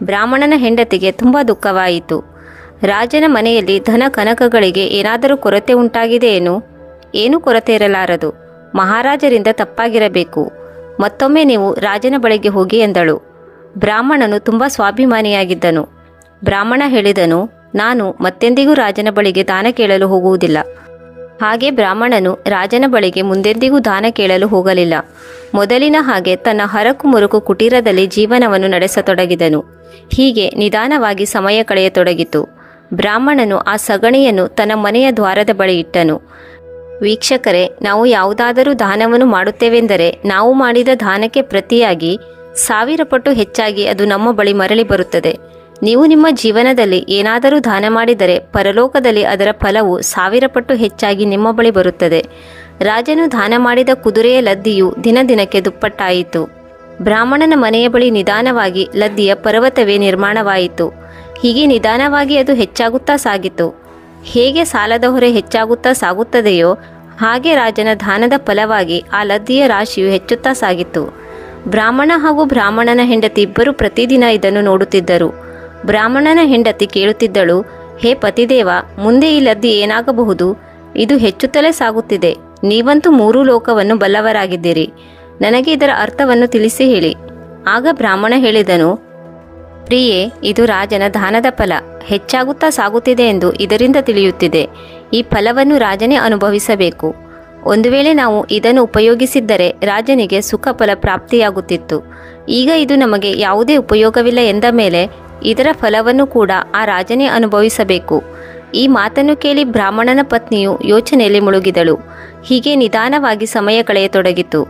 ಬ್ರಾಹ್ಮಣನ ಹೆಂಡತಿಗೆ ತುಂಬ ದುಃಖವಾಯಿತು. ರಾಜನ ಮನೆಯಲ್ಲಿ ಧನ ಕನಕಗಳಿಗೆ ಏನಾದರೂ ಕೊರತೆ ಉಂಟಾಗಿದೆ ಏನೂ ಕೊರತೆ ಇರಲಾರದು. ಮಹಾರಾಜರಿಂದ ತಪ್ಪಾಗಿರಬೇಕು. ಮತ್ತೊಮ್ಮೆ ನೀವು ರಾಜನ ಬಳಿಗೆ ಹೋಗಿ ಎಂದಳು. ಬ್ರಾಹ್ಮಣನು ತುಂಬ ಸ್ವಾಭಿಮಾನಿಯಾಗಿದ್ದನು. ಬ್ರಾಹ್ಮಣ ಹೇಳಿದನು, ನಾನು ಮತ್ತೆಂದಿಗೂ ರಾಜನ ಬಳಿಗೆ ದಾನ ಕೇಳಲು ಹೋಗುವುದಿಲ್ಲ. ಹಾಗೆ ಬ್ರಾಹ್ಮಣನು ರಾಜನ ಬಳಿಗೆ ಮುಂದೆಂದಿಗೂ ದಾನ ಕೇಳಲು ಹೋಗಲಿಲ್ಲ. ಮೊದಲಿನ ಹಾಗೆ ತನ್ನ ಹರಕು ಮುರುಕು ಕುಟೀರದಲ್ಲಿ ಜೀವನವನ್ನು ನಡೆಸತೊಡಗಿದನು. ಹೀಗೆ ನಿಧಾನವಾಗಿ ಸಮಯ ಕಳೆಯತೊಡಗಿತು. ಬ್ರಾಹ್ಮಣನು ಆ ಸಗಣಿಯನ್ನು ತನ್ನ ಮನೆಯ ದ್ವಾರದ ಬಳಿ ಇಟ್ಟನು. ವೀಕ್ಷಕರೇ, ನಾವು ಯಾವುದಾದರೂ ದಾನವನ್ನು ಮಾಡುತ್ತೇವೆಂದರೆ ನಾವು ಮಾಡಿದ ದಾನಕ್ಕೆ ಪ್ರತಿಯಾಗಿ 1000 ಪಟ್ಟು ಹೆಚ್ಚಾಗಿ ಅದು ನಮ್ಮ ಬಳಿ ಮರಳಿ ಬರುತ್ತದೆ. ನೀವು ನಿಮ್ಮ ಜೀವನದಲ್ಲಿ ಏನಾದರೂ ದಾನ ಮಾಡಿದರೆ ಪರಲೋಕದಲ್ಲಿ ಅದರ ಫಲವು 1000 ಪಟ್ಟು ಹೆಚ್ಚಾಗಿ ನಿಮ್ಮ ಬಳಿ ಬರುತ್ತದೆ. ರಾಜನು ದಾನ ಮಾಡಿದ ಕುದುರೆಯ ಲದ್ದಿಯು ದಿನದಿನಕ್ಕೆ ದುಪ್ಪಟ್ಟಾಯಿತು. ಬ್ರಾಹ್ಮಣನ ಮನೆಯ ಬಳಿ ನಿಧಾನವಾಗಿ ಲದ್ದಿಯ ಪರ್ವತವೇ ನಿರ್ಮಾಣವಾಯಿತು. ಹೀಗೆ ನಿಧಾನವಾಗಿ ಅದು ಹೆಚ್ಚಾಗುತ್ತಾ ಸಾಗಿತು. ಹೇಗೆ ಸಾಲದ ಹೊರೆ ಹೆಚ್ಚಾಗುತ್ತಾ ಸಾಗುತ್ತದೆಯೋ ಹಾಗೆ ರಾಜನ ದಾನದ ಫಲವಾಗಿ ಆ ಲದ್ದಿಯ ರಾಶಿಯು ಹೆಚ್ಚುತ್ತಾ ಸಾಗಿತು. ಬ್ರಾಹ್ಮಣ ಹಾಗೂ ಬ್ರಾಹ್ಮಣನ ಹೆಂಡತಿ ಇಬ್ಬರು ಪ್ರತಿದಿನ ಇದನ್ನು ನೋಡುತ್ತಿದ್ದರು. ಬ್ರಾಹ್ಮಣನ ಹೆಂಡತಿ ಕೇಳುತ್ತಿದ್ದಳು, ಹೇ ಪತಿದೇವ, ಮುಂದೆ ಈ ಲದ್ದಿ ಏನಾಗಬಹುದು? ಇದು ಹೆಚ್ಚುತ್ತಲೇ ಸಾಗುತ್ತಿದೆ. ನೀವಂತೂ 3 ಲೋಕವನ್ನು ಬಲ್ಲವರಾಗಿದ್ದೀರಿ. ನನಗೆ ಇದರ ಅರ್ಥವನ್ನು ತಿಳಿಸಿ ಹೇಳಿ. ಆಗ ಬ್ರಾಹ್ಮಣ ಹೇಳಿದನು, ಪ್ರಿಯೆ, ಇದು ರಾಜನ ದಾನದ ಫಲ. ಹೆಚ್ಚಾಗುತ್ತಾ ಸಾಗುತ್ತಿದೆ ಎಂದು ಇದರಿಂದ ತಿಳಿಯುತ್ತಿದೆ. ಈ ಫಲವನ್ನು ರಾಜನೇ ಅನುಭವಿಸಬೇಕು. ಒಂದು ವೇಳೆ ನಾವು ಇದನ್ನು ಉಪಯೋಗಿಸಿದ್ದರೆ ರಾಜನಿಗೆ ಸುಖ ಫಲ ಪ್ರಾಪ್ತಿಯಾಗುತ್ತಿತ್ತು. ಈಗ ಇದು ನಮಗೆ ಯಾವುದೇ ಉಪಯೋಗವಿಲ್ಲ ಎಂದ ಮೇಲೆ ಇದರ ಫಲವನ್ನು ಕೂಡ ಆ ರಾಜನೇ ಅನುಭವಿಸಬೇಕು. ಈ ಮಾತನ್ನು ಕೇಳಿ ಬ್ರಾಹ್ಮಣನ ಪತ್ನಿಯು ಯೋಚನೆಯಲ್ಲಿ ಮುಳುಗಿದಳು. ಹೀಗೆ ನಿಧಾನವಾಗಿ ಸಮಯ ಕಳೆಯತೊಡಗಿತು.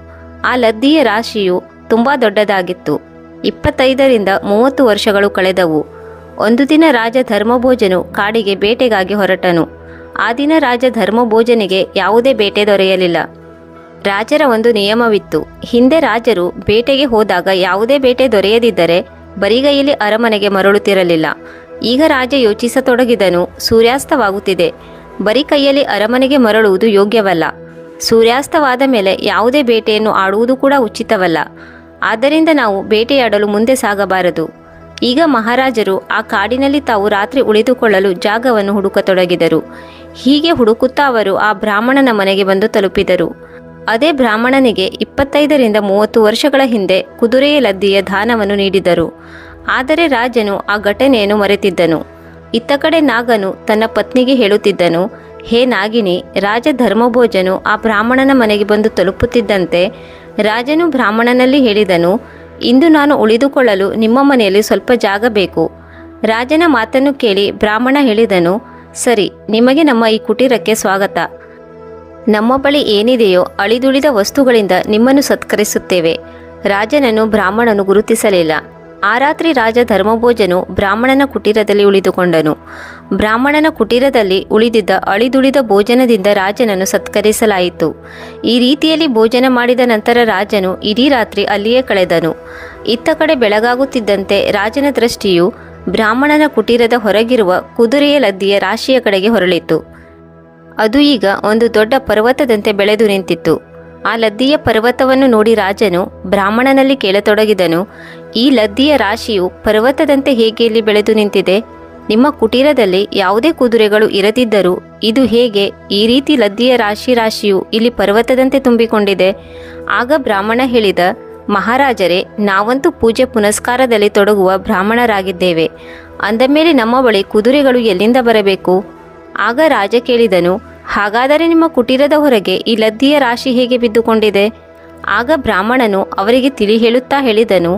ಆ ಲದ್ದಿಯ ರಾಶಿಯು ತುಂಬ ದೊಡ್ಡದಾಗಿತ್ತು. 25ರಿಂದ 30 ವರ್ಷಗಳು ಕಳೆದವು. ಒಂದು ದಿನ ರಾಜ ಧರ್ಮಭೋಜನು ಕಾಡಿಗೆ ಬೇಟೆಗಾಗಿ ಹೊರಟನು. ಆ ದಿನ ರಾಜ ಧರ್ಮಭೋಜನಿಗೆ ಯಾವುದೇ ಬೇಟೆ ದೊರೆಯಲಿಲ್ಲ. ರಾಜರ ಒಂದು ನಿಯಮವಿತ್ತು. ಹಿಂದೆ ರಾಜರು ಬೇಟೆಗೆ ಹೋದಾಗ ಯಾವುದೇ ಬೇಟೆ ದೊರೆಯದಿದ್ದರೆ ಬರಿಗೈಯಲ್ಲಿ ಅರಮನೆಗೆ ಮರಳುತ್ತಿರಲಿಲ್ಲ. ಈಗ ರಾಜ ಯೋಚಿಸತೊಡಗಿದನು, ಸೂರ್ಯಾಸ್ತವಾಗುತ್ತಿದೆ. ಬರಿ ಕೈಯಲ್ಲಿ ಅರಮನೆಗೆ ಮರಳುವುದು ಯೋಗ್ಯವಲ್ಲ. ಸೂರ್ಯಾಸ್ತವಾದ ಮೇಲೆ ಯಾವುದೇ ಬೇಟೆಯನ್ನು ಆಡುವುದು ಕೂಡ ಉಚಿತವಲ್ಲ. ಆದ್ದರಿಂದ ನಾವು ಬೇಟೆಯಾಡಲು ಮುಂದೆ ಸಾಗಬಾರದು. ಈಗ ಮಹಾರಾಜರು ಆ ಕಾಡಿನಲ್ಲಿ ತಾವು ರಾತ್ರಿ ಉಳಿದುಕೊಳ್ಳಲು ಜಾಗವನ್ನು ಹುಡುಕತೊಡಗಿದರು. ಹೀಗೆ ಹುಡುಕುತ್ತಾ ಅವರು ಆ ಬ್ರಾಹ್ಮಣನ ಮನೆಗೆ ಬಂದು ತಲುಪಿದರು. ಅದೇ ಬ್ರಾಹ್ಮಣನಿಗೆ 25ರಿಂದ 30 ವರ್ಷಗಳ ಹಿಂದೆ ಕುದುರೆಯ ಲದ್ದಿಯ ದಾನವನ್ನು ನೀಡಿದರು. ಆದರೆ ರಾಜನು ಆ ಘಟನೆಯನ್ನು ಮರೆತಿದ್ದನು. ಇತ್ತ ಕಡೆ ನಾಗನು ತನ್ನ ಪತ್ನಿಗೆ ಹೇಳುತ್ತಿದ್ದನು, ಹೇ ನಾಗಿನಿ, ರಾಜ ಧರ್ಮಭೋಜನು ಆ ಬ್ರಾಹ್ಮಣನ ಮನೆಗೆ ಬಂದು ತಲುಪುತ್ತಿದ್ದಂತೆ ರಾಜನು ಬ್ರಾಹ್ಮಣನಲ್ಲಿ ಹೇಳಿದನು, ಇಂದು ನಾನು ಉಳಿದುಕೊಳ್ಳಲು ನಿಮ್ಮ ಮನೆಯಲ್ಲಿ ಸ್ವಲ್ಪ ಜಾಗ ಬೇಕು. ರಾಜನ ಮಾತನ್ನು ಕೇಳಿ ಬ್ರಾಹ್ಮಣ ಹೇಳಿದನು, ಸರಿ, ನಿಮಗೆ ನಮ್ಮ ಈ ಕುಟೀರಕ್ಕೆ ಸ್ವಾಗತ. ನಮ್ಮ ಬಳಿ ಏನಿದೆಯೋ ಅಳಿದುಳಿದ ವಸ್ತುಗಳಿಂದ ನಿಮ್ಮನ್ನು ಸತ್ಕರಿಸುತ್ತೇವೆ. ರಾಜನನ್ನು ಬ್ರಾಹ್ಮಣನು ಗುರುತಿಸಲಿಲ್ಲ. ಆ ರಾತ್ರಿ ರಾಜ ಧರ್ಮಭೋಜನು ಬ್ರಾಹ್ಮಣನ ಕುಟೀರದಲ್ಲಿ ಉಳಿದುಕೊಂಡನು. ಬ್ರಾಹ್ಮಣನ ಕುಟೀರದಲ್ಲಿ ಉಳಿದಿದ್ದ ಅಳಿದುಳಿದ ಭೋಜನದಿಂದ ರಾಜನನ್ನು ಸತ್ಕರಿಸಲಾಯಿತು. ಈ ರೀತಿಯಲ್ಲಿ ಭೋಜನ ಮಾಡಿದ ನಂತರ ರಾಜನು ಇಡೀ ರಾತ್ರಿ ಅಲ್ಲಿಯೇ ಕಳೆದನು. ಇತ್ತ ಕಡೆ ಬೆಳಗಾಗುತ್ತಿದ್ದಂತೆ ರಾಜನ ದೃಷ್ಟಿಯು ಬ್ರಾಹ್ಮಣನ ಕುಟೀರದ ಹೊರಗಿರುವ ಕುದುರೆಯ ಲದ್ದಿಯ ರಾಶಿಯ ಕಡೆಗೆ ಹೊರಳಿತು. ಅದು ಈಗ ಒಂದು ದೊಡ್ಡ ಪರ್ವತದಂತೆ ಬೆಳೆದು ನಿಂತಿತ್ತು. ಆ ಲದ್ದಿಯ ಪರ್ವತವನ್ನು ನೋಡಿ ರಾಜನು ಬ್ರಾಹ್ಮಣನಲ್ಲಿ ಕೇಳತೊಡಗಿದನು, ಈ ಲದ್ದಿಯ ರಾಶಿಯು ಪರ್ವತದಂತೆ ಹೇಗೆ ಇಲ್ಲಿ ಬೆಳೆದು ನಿಂತಿದೆ? ನಿಮ್ಮ ಕುಟೀರದಲ್ಲಿ ಯಾವುದೇ ಕುದುರೆಗಳು ಇರದಿದ್ದರೂ ಇದು ಹೇಗೆ ಈ ರೀತಿ ಲದ್ದಿಯ ರಾಶಿಯು ಇಲ್ಲಿ ಪರ್ವತದಂತೆ ತುಂಬಿಕೊಂಡಿದೆ? ಆಗ ಬ್ರಾಹ್ಮಣ ಹೇಳಿದ, ಮಹಾರಾಜರೇ, ನಾವಂತೂ ಪೂಜೆ ಪುನಸ್ಕಾರದಲ್ಲಿ ತೊಡಗುವ ಬ್ರಾಹ್ಮಣರಾಗಿದ್ದೇವೆ. ಅಂದ ಮೇಲೆ ನಮ್ಮ ಬಳಿ ಕುದುರೆಗಳು ಎಲ್ಲಿಂದ ಬರಬೇಕು? ಆಗ ರಾಜ ಕೇಳಿದನು, ಹಾಗಾದರೆ ನಿಮ್ಮ ಕುಟೀರದ ಹೊರಗೆ ಈ ಲದ್ದಿಯ ರಾಶಿ ಹೇಗೆ ಬಿದ್ದುಕೊಂಡಿದೆ? ಆಗ ಬ್ರಾಹ್ಮಣನು ಅವರಿಗೆ ತಿಳಿ ಹೇಳುತ್ತಾ ಹೇಳಿದನು,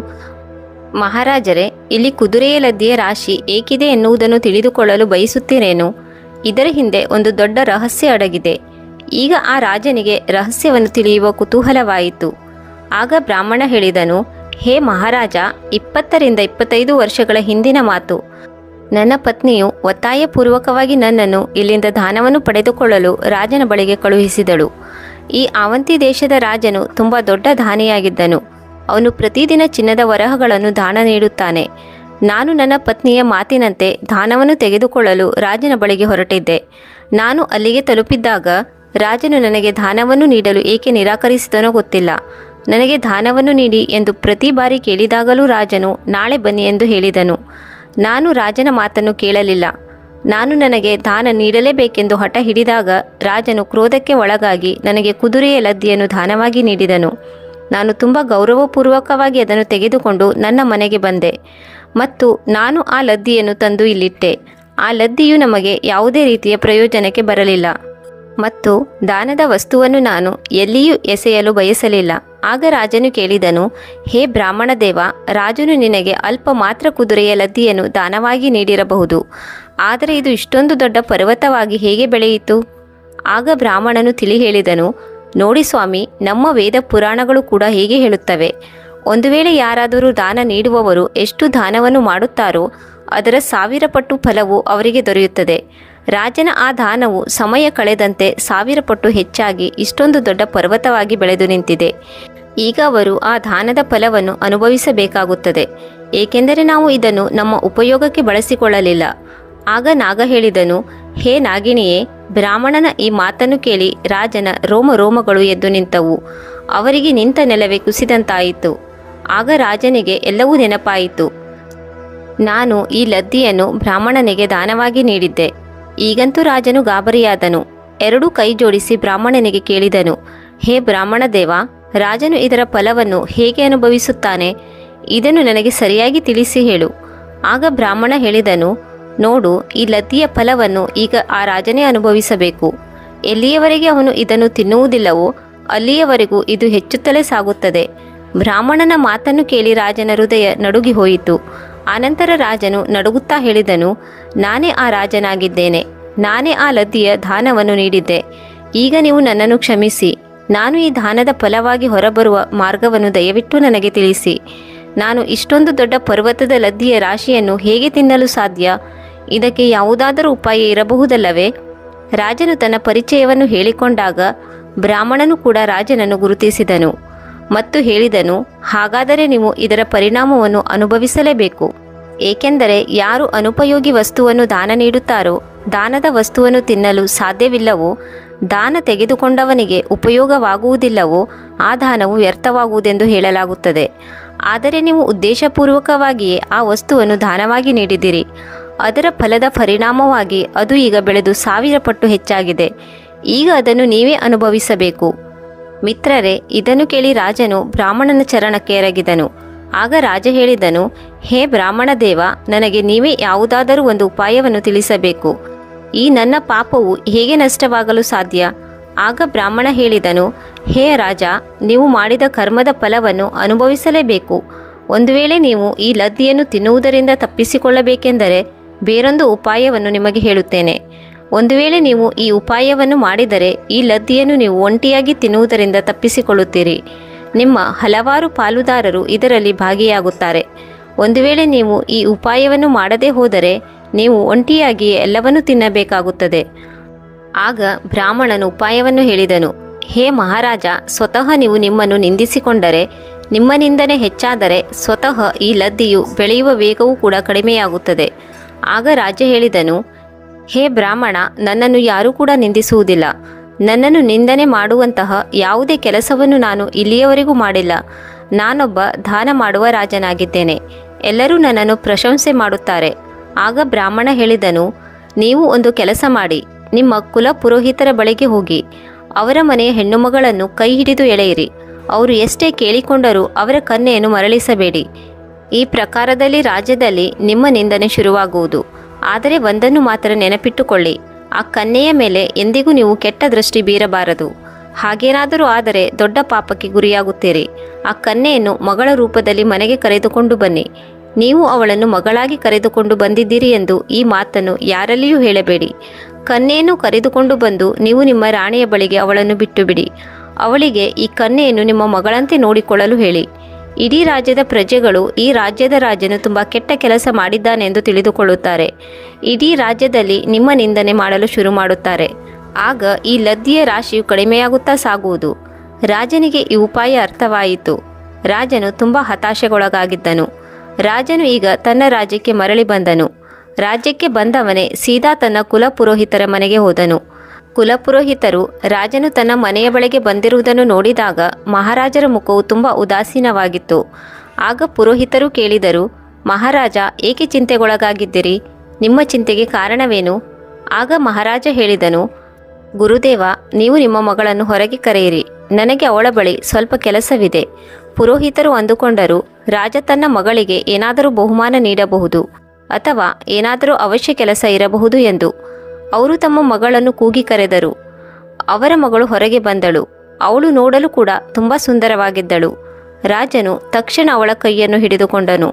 ಮಹಾರಾಜರೇ, ಇಲ್ಲಿ ಕುದುರೆಯ ಲದ್ದಿಯ ರಾಶಿ ಏಕಿದೆ ಎನ್ನುವುದನ್ನು ತಿಳಿದುಕೊಳ್ಳಲು ಬಯಸುತ್ತೀರೇನು? ಇದರ ಹಿಂದೆ ಒಂದು ದೊಡ್ಡ ರಹಸ್ಯ ಅಡಗಿದೆ. ಈಗ ಆ ರಾಜನಿಗೆ ರಹಸ್ಯವನ್ನು ತಿಳಿಯುವ ಕುತೂಹಲವಾಯಿತು. ಆಗ ಬ್ರಾಹ್ಮಣ ಹೇಳಿದನು, ಹೇ ಮಹಾರಾಜ, 20ರಿಂದ 25 ವರ್ಷಗಳ ಹಿಂದಿನ ಮಾತು. ನನ್ನ ಪತ್ನಿಯು ಒತ್ತಾಯಪೂರ್ವಕವಾಗಿ ನನ್ನನ್ನು ಇಲ್ಲಿಂದ ದಾನವನ್ನು ಪಡೆದುಕೊಳ್ಳಲು ರಾಜನ ಬಳಿಗೆ ಕಳುಹಿಸಿದಳು. ಈ ಆವಂತಿ ದೇಶದ ರಾಜನು ತುಂಬ ದೊಡ್ಡ ದಾನಿಯಾಗಿದ್ದನು. ಅವನು ಪ್ರತಿದಿನ ಚಿನ್ನದ ವರಹಗಳನ್ನು ದಾನ ನೀಡುತ್ತಾನೆ. ನಾನು ನನ್ನ ಪತ್ನಿಯ ಮಾತಿನಂತೆ ದಾನವನ್ನು ತೆಗೆದುಕೊಳ್ಳಲು ರಾಜನ ಬಳಿಗೆ ಹೊರಟಿದ್ದೆ. ನಾನು ಅಲ್ಲಿಗೆ ತಲುಪಿದ್ದಾಗ ರಾಜನು ನನಗೆ ದಾನವನ್ನು ನೀಡಲು ಏಕೆ ನಿರಾಕರಿಸಿದನೋ ಗೊತ್ತಿಲ್ಲ. ನನಗೆ ದಾನವನ್ನು ನೀಡಿ ಎಂದು ಪ್ರತಿ ಬಾರಿ ಕೇಳಿದಾಗಲೂ ರಾಜನು ನಾಳೆ ಬನ್ನಿ ಎಂದು ಹೇಳಿದನು. ನಾನು ರಾಜನ ಮಾತನ್ನು ಕೇಳಲಿಲ್ಲ. ನಾನು ನನಗೆ ದಾನ ನೀಡಲೇಬೇಕೆಂದು ಹಠ ಹಿಡಿದಾಗ ರಾಜನು ಕ್ರೋಧಕ್ಕೆ ಒಳಗಾಗಿ ನನಗೆ ಕುದುರೆಯ ಲದ್ದಿಯನ್ನು ದಾನವಾಗಿ ನೀಡಿದನು. ನಾನು ತುಂಬ ಗೌರವಪೂರ್ವಕವಾಗಿ ಅದನ್ನು ತೆಗೆದುಕೊಂಡು ನನ್ನ ಮನೆಗೆ ಬಂದೆ ಮತ್ತು ನಾನು ಆ ಲದ್ದಿಯನ್ನು ತಂದು ಇಲ್ಲಿಟ್ಟೆ. ಆ ಲದ್ದಿಯು ನಮಗೆ ಯಾವುದೇ ರೀತಿಯ ಪ್ರಯೋಜನಕ್ಕೆ ಬರಲಿಲ್ಲ ಮತ್ತು ದಾನದ ವಸ್ತುವನ್ನು ನಾನು ಎಲ್ಲಿಯೂ ಎಸೆಯಲು ಬಯಸಲಿಲ್ಲ. ಆಗ ರಾಜನು ಕೇಳಿದನು, ಹೇ ಬ್ರಾಹ್ಮಣ ದೇವ, ರಾಜನು ನಿನಗೆ ಅಲ್ಪ ಮಾತ್ರ ಕುದುರೆಯ ಲದ್ದಿಯನ್ನು ದಾನವಾಗಿ ನೀಡಿರಬಹುದು, ಆದರೆ ಇದು ಇಷ್ಟೊಂದು ದೊಡ್ಡ ಪರ್ವತವಾಗಿ ಹೇಗೆ ಬೆಳೆಯಿತು? ಆಗ ಬ್ರಾಹ್ಮಣನು ತಿಳಿ ಹೇಳಿದನು, ನೋಡಿ ಸ್ವಾಮಿ, ನಮ್ಮ ವೇದ ಪುರಾಣಗಳು ಕೂಡ ಹೀಗೆ ಹೇಳುತ್ತವೆ. ಒಂದು ವೇಳೆ ಯಾರಾದರೂ ದಾನ ನೀಡುವವರು ಎಷ್ಟು ದಾನವನ್ನು ಮಾಡುತ್ತಾರೋ ಅದರ 1000 ಪಟ್ಟು ಫಲವು ಅವರಿಗೆ ದೊರೆಯುತ್ತದೆ. ರಾಜನ ಆ ದಾನವು ಸಮಯ ಕಳೆದಂತೆ 1000 ಪಟ್ಟು ಹೆಚ್ಚಾಗಿ ಇಷ್ಟೊಂದು ದೊಡ್ಡ ಪರ್ವತವಾಗಿ ಬೆಳೆದು ನಿಂತಿದೆ. ಈಗ ಅವರು ಆ ದಾನದ ಫಲವನ್ನು ಅನುಭವಿಸಬೇಕಾಗುತ್ತದೆ, ಏಕೆಂದರೆ ನಾವು ಇದನ್ನು ನಮ್ಮ ಉಪಯೋಗಕ್ಕೆ ಬಳಸಿಕೊಳ್ಳಲಿಲ್ಲ. ಆಗ ನಾಗ ಹೇಳಿದನು, ಹೇ ನಾಗಿಣಿಯೇ, ಬ್ರಾಹ್ಮಣನ ಈ ಮಾತನ್ನು ಕೇಳಿ ರಾಜನ ರೋಮಗಳು ಎದ್ದು ನಿಂತವು. ಅವರಿಗೆ ನಿಂತ ನೆಲವೇ ಕುಸಿದಂತಾಯಿತು. ಆಗ ರಾಜನಿಗೆ ಎಲ್ಲವೂ ನೆನಪಾಯಿತು. ನಾನು ಈ ಲದ್ದಿಯನ್ನು ಬ್ರಾಹ್ಮಣನಿಗೆ ದಾನವಾಗಿ ನೀಡಿದ್ದೆ. ಈಗಂತೂ ರಾಜನು ಗಾಬರಿಯಾದನು. 2 ಕೈ ಜೋಡಿಸಿ ಬ್ರಾಹ್ಮಣನಿಗೆ ಕೇಳಿದನು, ಹೇ ಬ್ರಾಹ್ಮಣ ದೇವ, ರಾಜನು ಇದರ ಫಲವನ್ನು ಹೇಗೆ ಅನುಭವಿಸುತ್ತಾನೆ? ಇದನ್ನು ನನಗೆ ಸರಿಯಾಗಿ ತಿಳಿಸಿ ಹೇಳು. ಆಗ ಬ್ರಾಹ್ಮಣ ಹೇಳಿದನು, ನೋಡು, ಈ ಲದ್ದಿಯ ಫಲವನ್ನು ಈಗ ಆ ರಾಜನೇ ಅನುಭವಿಸಬೇಕು. ಎಲ್ಲಿಯವರೆಗೆ ಅವನು ಇದನ್ನು ತಿನ್ನುವುದಿಲ್ಲವೋ ಅಲ್ಲಿಯವರೆಗೂ ಇದು ಹೆಚ್ಚುತ್ತಲೇ ಸಾಗುತ್ತದೆ. ಬ್ರಾಹ್ಮಣನ ಮಾತನ್ನು ಕೇಳಿ ರಾಜನ ಹೃದಯ ನಡುಗಿ ಹೋಯಿತು. ಆನಂತರ ರಾಜನು ನಡುಗುತ್ತಾ ಹೇಳಿದನು, ನಾನೇ ಆ ರಾಜನಾಗಿದ್ದೇನೆ. ನಾನೇ ಆ ಲದ್ದಿಯ ದಾನವನ್ನು ನೀಡಿದ್ದೆ. ಈಗ ನೀವು ನನ್ನನ್ನು ಕ್ಷಮಿಸಿ. ನಾನು ಈ ದಾನದ ಫಲವಾಗಿ ಹೊರಬರುವ ಮಾರ್ಗವನ್ನು ದಯವಿಟ್ಟು ನನಗೆ ತಿಳಿಸಿ. ನಾನು ಇಷ್ಟೊಂದು ದೊಡ್ಡ ಪರ್ವತದ ಲದ್ದಿಯ ರಾಶಿಯನ್ನು ಹೇಗೆ ತಿನ್ನಲು ಸಾಧ್ಯ? ಇದಕ್ಕೆ ಯಾವುದಾದರೂ ಉಪಾಯ ಇರಬಹುದಲ್ಲವೇ? ರಾಜನು ತನ್ನ ಪರಿಚಯವನ್ನು ಹೇಳಿಕೊಂಡಾಗ ಬ್ರಾಹ್ಮಣನು ಕೂಡ ರಾಜನನ್ನು ಗುರುತಿಸಿದನು ಮತ್ತು ಹೇಳಿದನು, ಹಾಗಾದರೆ ನೀವು ಇದರ ಪರಿಣಾಮವನ್ನು ಅನುಭವಿಸಲೇಬೇಕು. ಏಕೆಂದರೆ ಯಾರು ಅನುಪಯೋಗಿ ವಸ್ತುವನ್ನು ದಾನ ನೀಡುತ್ತಾರೋ, ದಾನದ ವಸ್ತುವನ್ನು ತಿನ್ನಲು ಸಾಧ್ಯವಿಲ್ಲವೋ, ದಾನ ತೆಗೆದುಕೊಂಡವನಿಗೆ ಉಪಯೋಗವಾಗುವುದಿಲ್ಲವೋ ಆ ದಾನವು ವ್ಯರ್ಥವಾಗುವುದೆಂದು ಹೇಳಲಾಗುತ್ತದೆ. ಆದರೆ ನೀವು ಉದ್ದೇಶಪೂರ್ವಕವಾಗಿಯೇ ಆ ವಸ್ತುವನ್ನು ದಾನವಾಗಿ ನೀಡಿದಿರಿ. ಅದರ ಫಲದ ಪರಿಣಾಮವಾಗಿ ಅದು ಈಗ ಬೆಳೆದು 1000 ಪಟ್ಟು ಹೆಚ್ಚಾಗಿದೆ. ಈಗ ಅದನ್ನು ನೀವೇ ಅನುಭವಿಸಬೇಕು. ಮಿತ್ರರೇ, ಇದನ್ನು ಕೇಳಿ ರಾಜನು ಬ್ರಾಹ್ಮಣನ ಚರಣಕ್ಕೆ ಎರಗಿದನು. ಆಗ ರಾಜ ಹೇಳಿದನು, ಹೇ ಬ್ರಾಹ್ಮಣ ದೇವ, ನನಗೆ ನೀವೇ ಯಾವುದಾದರೂ ಒಂದು ಉಪಾಯವನ್ನು ತಿಳಿಸಬೇಕು. ಈ ನನ್ನ ಪಾಪವು ಹೇಗೆ ನಷ್ಟವಾಗಲು ಸಾಧ್ಯ? ಆಗ ಬ್ರಾಹ್ಮಣ ಹೇಳಿದನು, ಹೇ ರಾಜ, ನೀವು ಮಾಡಿದ ಕರ್ಮದ ಫಲವನ್ನು ಅನುಭವಿಸಲೇಬೇಕು. ಒಂದು ವೇಳೆ ನೀವು ಈ ಲದ್ದಿಯನ್ನು ತಿನ್ನುವುದರಿಂದ ತಪ್ಪಿಸಿಕೊಳ್ಳಬೇಕೆಂದರೆ ಬೇರೊಂದು ಉಪಾಯವನ್ನು ನಿಮಗೆ ಹೇಳುತ್ತೇನೆ. ಒಂದು ವೇಳೆ ನೀವು ಈ ಉಪಾಯವನ್ನು ಮಾಡಿದರೆ ಈ ಲದ್ದಿಯನ್ನು ನೀವು ಒಂಟಿಯಾಗಿ ತಿನ್ನುವುದರಿಂದ ತಪ್ಪಿಸಿಕೊಳ್ಳುತ್ತೀರಿ. ನಿಮ್ಮ ಹಲವಾರು ಪಾಲುದಾರರು ಇದರಲ್ಲಿ ಭಾಗಿಯಾಗುತ್ತಾರೆ. ಒಂದು ವೇಳೆ ನೀವು ಈ ಉಪಾಯವನ್ನು ಮಾಡದೇ ಹೋದರೆ ನೀವು ಒಂಟಿಯಾಗಿ ಎಲ್ಲವನ್ನೂ ತಿನ್ನಬೇಕಾಗುತ್ತದೆ. ಆಗ ಬ್ರಾಹ್ಮಣನು ಉಪಾಯವನ್ನು ಹೇಳಿದನು, ಹೇ ಮಹಾರಾಜ, ಸ್ವತಃ ನೀವು ನಿಮ್ಮನ್ನು ನಿಂದಿಸಿಕೊಂಡರೆ, ನಿಮ್ಮ ನಿಂದನೆ ಹೆಚ್ಚಾದರೆ ಸ್ವತಃ ಈ ಲದ್ದಿಯು ಬೆಳೆಯುವ ವೇಗವೂ ಕೂಡ ಕಡಿಮೆಯಾಗುತ್ತದೆ. ಆಗ ರಾಜ ಹೇಳಿದನು, ಹೇ ಬ್ರಾಹ್ಮಣ, ನನ್ನನ್ನು ಯಾರೂ ಕೂಡ ನಿಂದಿಸುವುದಿಲ್ಲ. ನನ್ನನ್ನು ನಿಂದನೆ ಮಾಡುವಂತಹ ಯಾವುದೇ ಕೆಲಸವನ್ನು ನಾನು ಇಲ್ಲಿಯವರೆಗೂ ಮಾಡಿಲ್ಲ. ನಾನೊಬ್ಬ ದಾನ ಮಾಡುವ ರಾಜನಾಗಿದ್ದೇನೆ. ಎಲ್ಲರೂ ನನ್ನನ್ನು ಪ್ರಶಂಸೆ ಮಾಡುತ್ತಾರೆ. ಆಗ ಬ್ರಾಹ್ಮಣ ಹೇಳಿದನು, ನೀವು ಒಂದು ಕೆಲಸ ಮಾಡಿ, ನಿಮ್ಮ ಕುಲ ಪುರೋಹಿತರ ಬಳಿಗೆ ಹೋಗಿ ಅವರ ಮನೆಯ ಹೆಣ್ಣುಮಗಳನ್ನು ಕೈ ಹಿಡಿದು ಎಳೆಯಿರಿ. ಅವರು ಎಷ್ಟೇ ಕೇಳಿಕೊಂಡರೂ ಅವರ ಕನ್ಯೆಯನ್ನು ಮರಳಿಸಬೇಡಿ. ಈ ಪ್ರಕಾರದಲ್ಲಿ ರಾಜ್ಯದಲ್ಲಿ ನಿಮ್ಮ ನಿಂದನೆ ಶುರುವಾಗುವುದು. ಆದರೆ ಒಂದನ್ನು ಮಾತ್ರ ನೆನಪಿಟ್ಟುಕೊಳ್ಳಿ, ಆ ಕನ್ಯೆಯ ಮೇಲೆ ಎಂದಿಗೂ ನೀವು ಕೆಟ್ಟ ದೃಷ್ಟಿ ಬೀರಬಾರದು. ಹಾಗೇನಾದರೂ ಆದರೆ ದೊಡ್ಡ ಪಾಪಕ್ಕೆ ಗುರಿಯಾಗುತ್ತೀರಿ. ಆ ಕನ್ಯೆಯನ್ನು ಮಗಳ ರೂಪದಲ್ಲಿ ಮನೆಗೆ ಕರೆದುಕೊಂಡು ಬನ್ನಿ. ನೀವು ಅವಳನ್ನು ಮಗಳಾಗಿ ಕರೆದುಕೊಂಡು ಬಂದಿದ್ದೀರಿ ಎಂದು ಈ ಮಾತನ್ನು ಯಾರಲ್ಲಿಯೂ ಹೇಳಬೇಡಿ. ಕನ್ಯೆಯನ್ನು ಕರೆದುಕೊಂಡು ಬಂದು ನೀವು ನಿಮ್ಮ ರಾಣಿಯ ಬಳಿಗೆ ಅವಳನ್ನು ಬಿಟ್ಟು ಬಿಡಿ. ಅವಳಿಗೆ ಈ ಕನ್ಯೆಯನ್ನು ನಿಮ್ಮ ಮಗಳಂತೆ ನೋಡಿಕೊಳ್ಳಲು ಹೇಳಿ. ಇಡೀ ರಾಜ್ಯದ ಪ್ರಜೆಗಳು ಈ ರಾಜ್ಯದ ರಾಜನು ತುಂಬ ಕೆಟ್ಟ ಕೆಲಸ ಮಾಡಿದ್ದಾನೆಂದು ತಿಳಿದುಕೊಳ್ಳುತ್ತಾರೆ. ಇಡೀ ರಾಜ್ಯದಲ್ಲಿ ನಿಮ್ಮ ನಿಂದನೆ ಮಾಡಲು ಶುರು ಮಾಡುತ್ತಾರೆ. ಆಗ ಈ ಲದ್ದಿಯ ರಾಶಿಯು ಕಡಿಮೆಯಾಗುತ್ತಾ ಸಾಗುವುದು. ರಾಜನಿಗೆ ಈ ಉಪಾಯ ಅರ್ಥವಾಯಿತು. ರಾಜನು ತುಂಬ ಹತಾಶೆಗೊಳಗಾಗಿದ್ದನು. ರಾಜನು ಈಗ ತನ್ನ ರಾಜ್ಯಕ್ಕೆ ಮರಳಿ ಬಂದನು. ರಾಜ್ಯಕ್ಕೆ ಬಂದವನೇ ಸೀದಾ ತನ್ನ ಕುಲಪುರೋಹಿತರ ಮನೆಗೆ ಹೋದನು. ಕುಲಪುರೋಹಿತರು ರಾಜನು ತನ್ನ ಮನೆಯ ಬಳಿಗೆ ಬಂದಿರುವುದನ್ನು ನೋಡಿದಾಗ ಮಹಾರಾಜರ ಮುಖವು ತುಂಬ ಉದಾಸೀನವಾಗಿತ್ತು. ಆಗ ಪುರೋಹಿತರು ಕೇಳಿದರು, ಮಹಾರಾಜ, ಏಕೆ ಚಿಂತೆಗೊಳಗಾಗಿದ್ದೀರಿ? ನಿಮ್ಮ ಚಿಂತೆಗೆ ಕಾರಣವೇನು? ಆಗ ಮಹಾರಾಜ ಹೇಳಿದನು, ಗುರುದೇವ, ನೀವು ನಿಮ್ಮ ಮಗಳನ್ನು ಹೊರಗೆ ಕರೆಯಿರಿ. ನನಗೆ ಅವಳ ಬಳಿ ಸ್ವಲ್ಪ ಕೆಲಸವಿದೆ. ಪುರೋಹಿತರು ಅಂದುಕೊಂಡರು, ರಾಜ ತನ್ನ ಮಗಳಿಗೆ ಏನಾದರೂ ಬಹುಮಾನ ನೀಡಬಹುದು ಅಥವಾ ಏನಾದರೂ ಅವಶ್ಯ ಕೆಲಸ ಇರಬಹುದು ಎಂದು. ಅವರು ತಮ್ಮ ಮಗಳನ್ನು ಕೂಗಿ ಕರೆದರು. ಅವರ ಮಗಳು ಹೊರಗೆ ಬಂದಳು. ಅವಳು ನೋಡಲು ಕೂಡ ತುಂಬ ಸುಂದರವಾಗಿದ್ದಳು. ರಾಜನು ತಕ್ಷಣ ಅವಳ ಕೈಯನ್ನು ಹಿಡಿದುಕೊಂಡನು.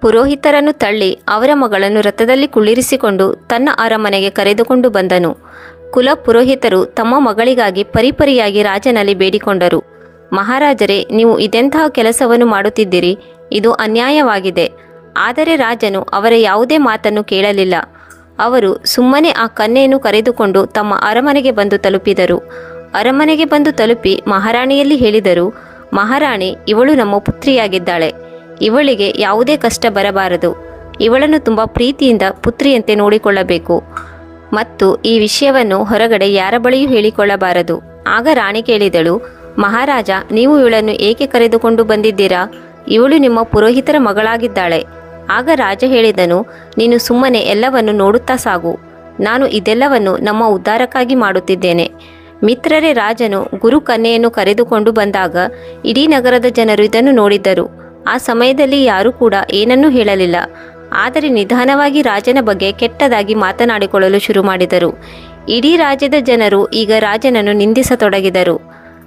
ಪುರೋಹಿತರನ್ನು ತಳ್ಳಿ ಅವರ ಮಗಳನ್ನು ರಥದಲ್ಲಿ ಕುಳ್ಳಿರಿಸಿಕೊಂಡು ತನ್ನ ಅರಮನೆಗೆ ಕರೆದುಕೊಂಡು ಬಂದನು. ಕುಲ ಪುರೋಹಿತರು ತಮ್ಮ ಮಗಳಿಗಾಗಿ ಪರಿಪರಿಯಾಗಿ ರಾಜನಲ್ಲಿ ಬೇಡಿಕೊಂಡರು. ಮಹಾರಾಜರೇ, ನೀವು ಇದೆಂತಹ ಕೆಲಸವನ್ನು ಮಾಡುತ್ತಿದ್ದೀರಿ? ಇದು ಅನ್ಯಾಯವಾಗಿದೆ. ಆದರೆ ರಾಜನು ಅವರ ಯಾವುದೇ ಮಾತನ್ನು ಕೇಳಲಿಲ್ಲ. ಅವರು ಸುಮ್ಮನೆ ಆ ಕನ್ಯೆಯನ್ನು ಕರೆದುಕೊಂಡು ತಮ್ಮ ಅರಮನೆಗೆ ಬಂದು ತಲುಪಿದರು. ಅರಮನೆಗೆ ಬಂದು ತಲುಪಿ ಮಹಾರಾಣಿಯಲ್ಲಿ ಹೇಳಿದರು, ಮಹಾರಾಣಿ, ಇವಳು ನಮ್ಮ ಪುತ್ರಿಯಾಗಿದ್ದಾಳೆ. ಇವಳಿಗೆ ಯಾವುದೇ ಕಷ್ಟ ಬರಬಾರದು. ಇವಳನ್ನು ತುಂಬ ಪ್ರೀತಿಯಿಂದ ಪುತ್ರಿಯಂತೆ ನೋಡಿಕೊಳ್ಳಬೇಕು ಮತ್ತು ಈ ವಿಷಯವನ್ನು ಹೊರಗಡೆ ಯಾರ ಬಳಿಯೂ ಹೇಳಿಕೊಳ್ಳಬಾರದು. ಆಗ ರಾಣಿ ಕೇಳಿದಳು, ಮಹಾರಾಜ, ನೀವು ಇವಳನ್ನು ಏಕೆ ಕರೆದುಕೊಂಡು ಬಂದಿದ್ದೀರಾ? ಇವಳು ನಿಮ್ಮ ಪುರೋಹಿತರ ಮಗಳಾಗಿದ್ದಾಳೆ. ಆಗ ರಾಜ ಹೇಳಿದನು, ನೀನು ಸುಮ್ಮನೆ ಎಲ್ಲವನ್ನು ನೋಡುತ್ತಾ ಸಾಗು. ನಾನು ಇದೆಲ್ಲವನ್ನು ನಮ್ಮ ಉದ್ಧಾರಕ್ಕಾಗಿ ಮಾಡುತ್ತಿದ್ದೇನೆ. ಮಿತ್ರರೇ, ರಾಜನು ಗುರು ಕನ್ಯೆಯನ್ನು ಕರೆದುಕೊಂಡು ಬಂದಾಗ ಇಡೀ ನಗರದ ಜನರು ಇದನ್ನು ನೋಡಿದ್ದರು. ಆ ಸಮಯದಲ್ಲಿ ಯಾರೂ ಕೂಡ ಏನನ್ನೂ ಹೇಳಲಿಲ್ಲ. ಆದರೆ ನಿಧಾನವಾಗಿ ರಾಜನ ಬಗ್ಗೆ ಕೆಟ್ಟದಾಗಿ ಮಾತನಾಡಿಕೊಳ್ಳಲು ಶುರು ಮಾಡಿದರು. ಇಡೀ ರಾಜ್ಯದ ಜನರು ಈಗ ರಾಜನನ್ನು ನಿಂದಿಸತೊಡಗಿದರು.